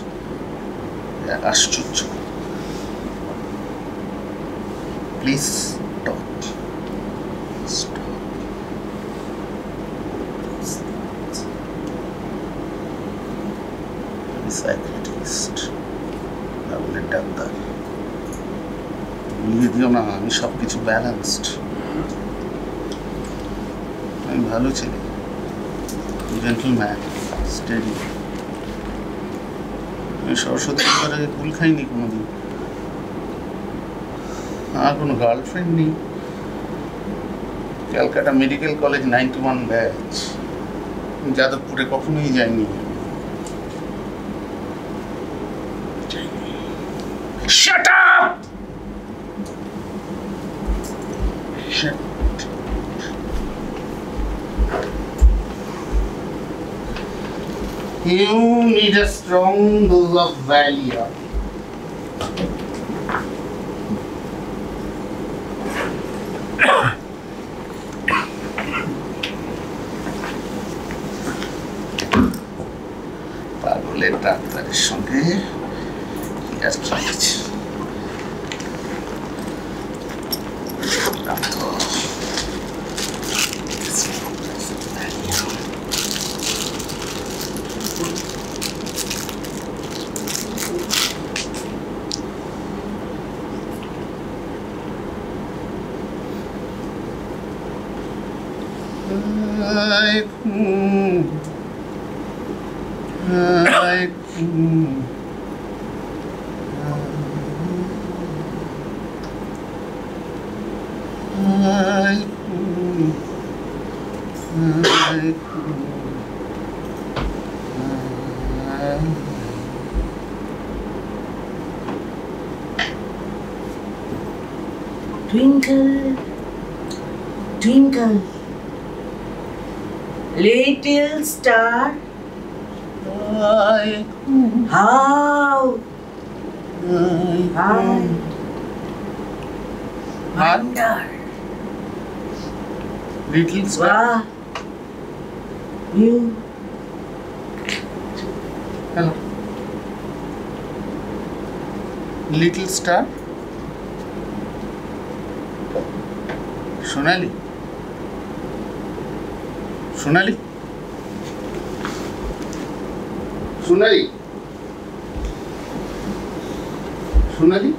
আশ্চর্য। Please stop. সাইকিয়াট্রিস্ট, পাগলের ডাক্তার, বুঝিয়ে দিও না আমি সবকিছু ব্যালেন্সড, আমি ভালো ছেলে, জেন্টলম্যান, স্টেডি। আমি সরস্বতী পূজার আগে কুল খাইনি কোনোদিন। আমার কোনো গার্লফ্রেন্ড নেই। ক্যালকাটা মেডিকেল কলেজ 91 ব্যাচ, যাদবপুরে কখনোই যাইনি। Shut up! Shut. You need a strong dose of Valium. পাগলের ডাক্তারের সঙ্গে কি আর কি আছে? Twinkle, twinkle, little star, how I wonder Little star. what you Hello. Little star. সোনালি, সোনালি, সোনালি, সোনালি।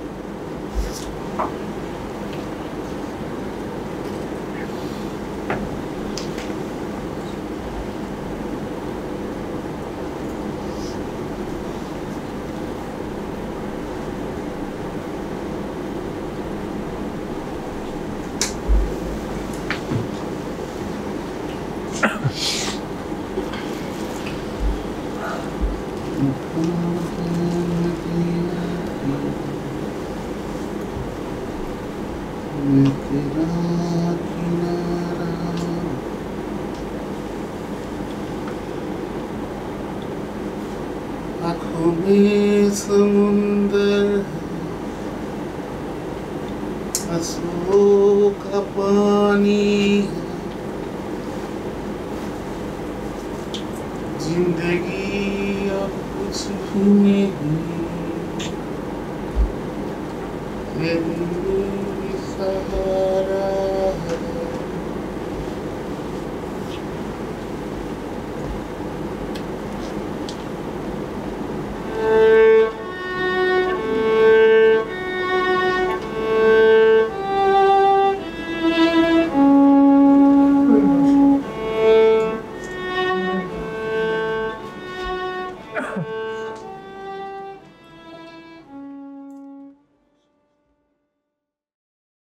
आँखों में समुंदर आंसुओं का पानी, जिंदगी अब कुछ भी नहीं, मेरी सहारा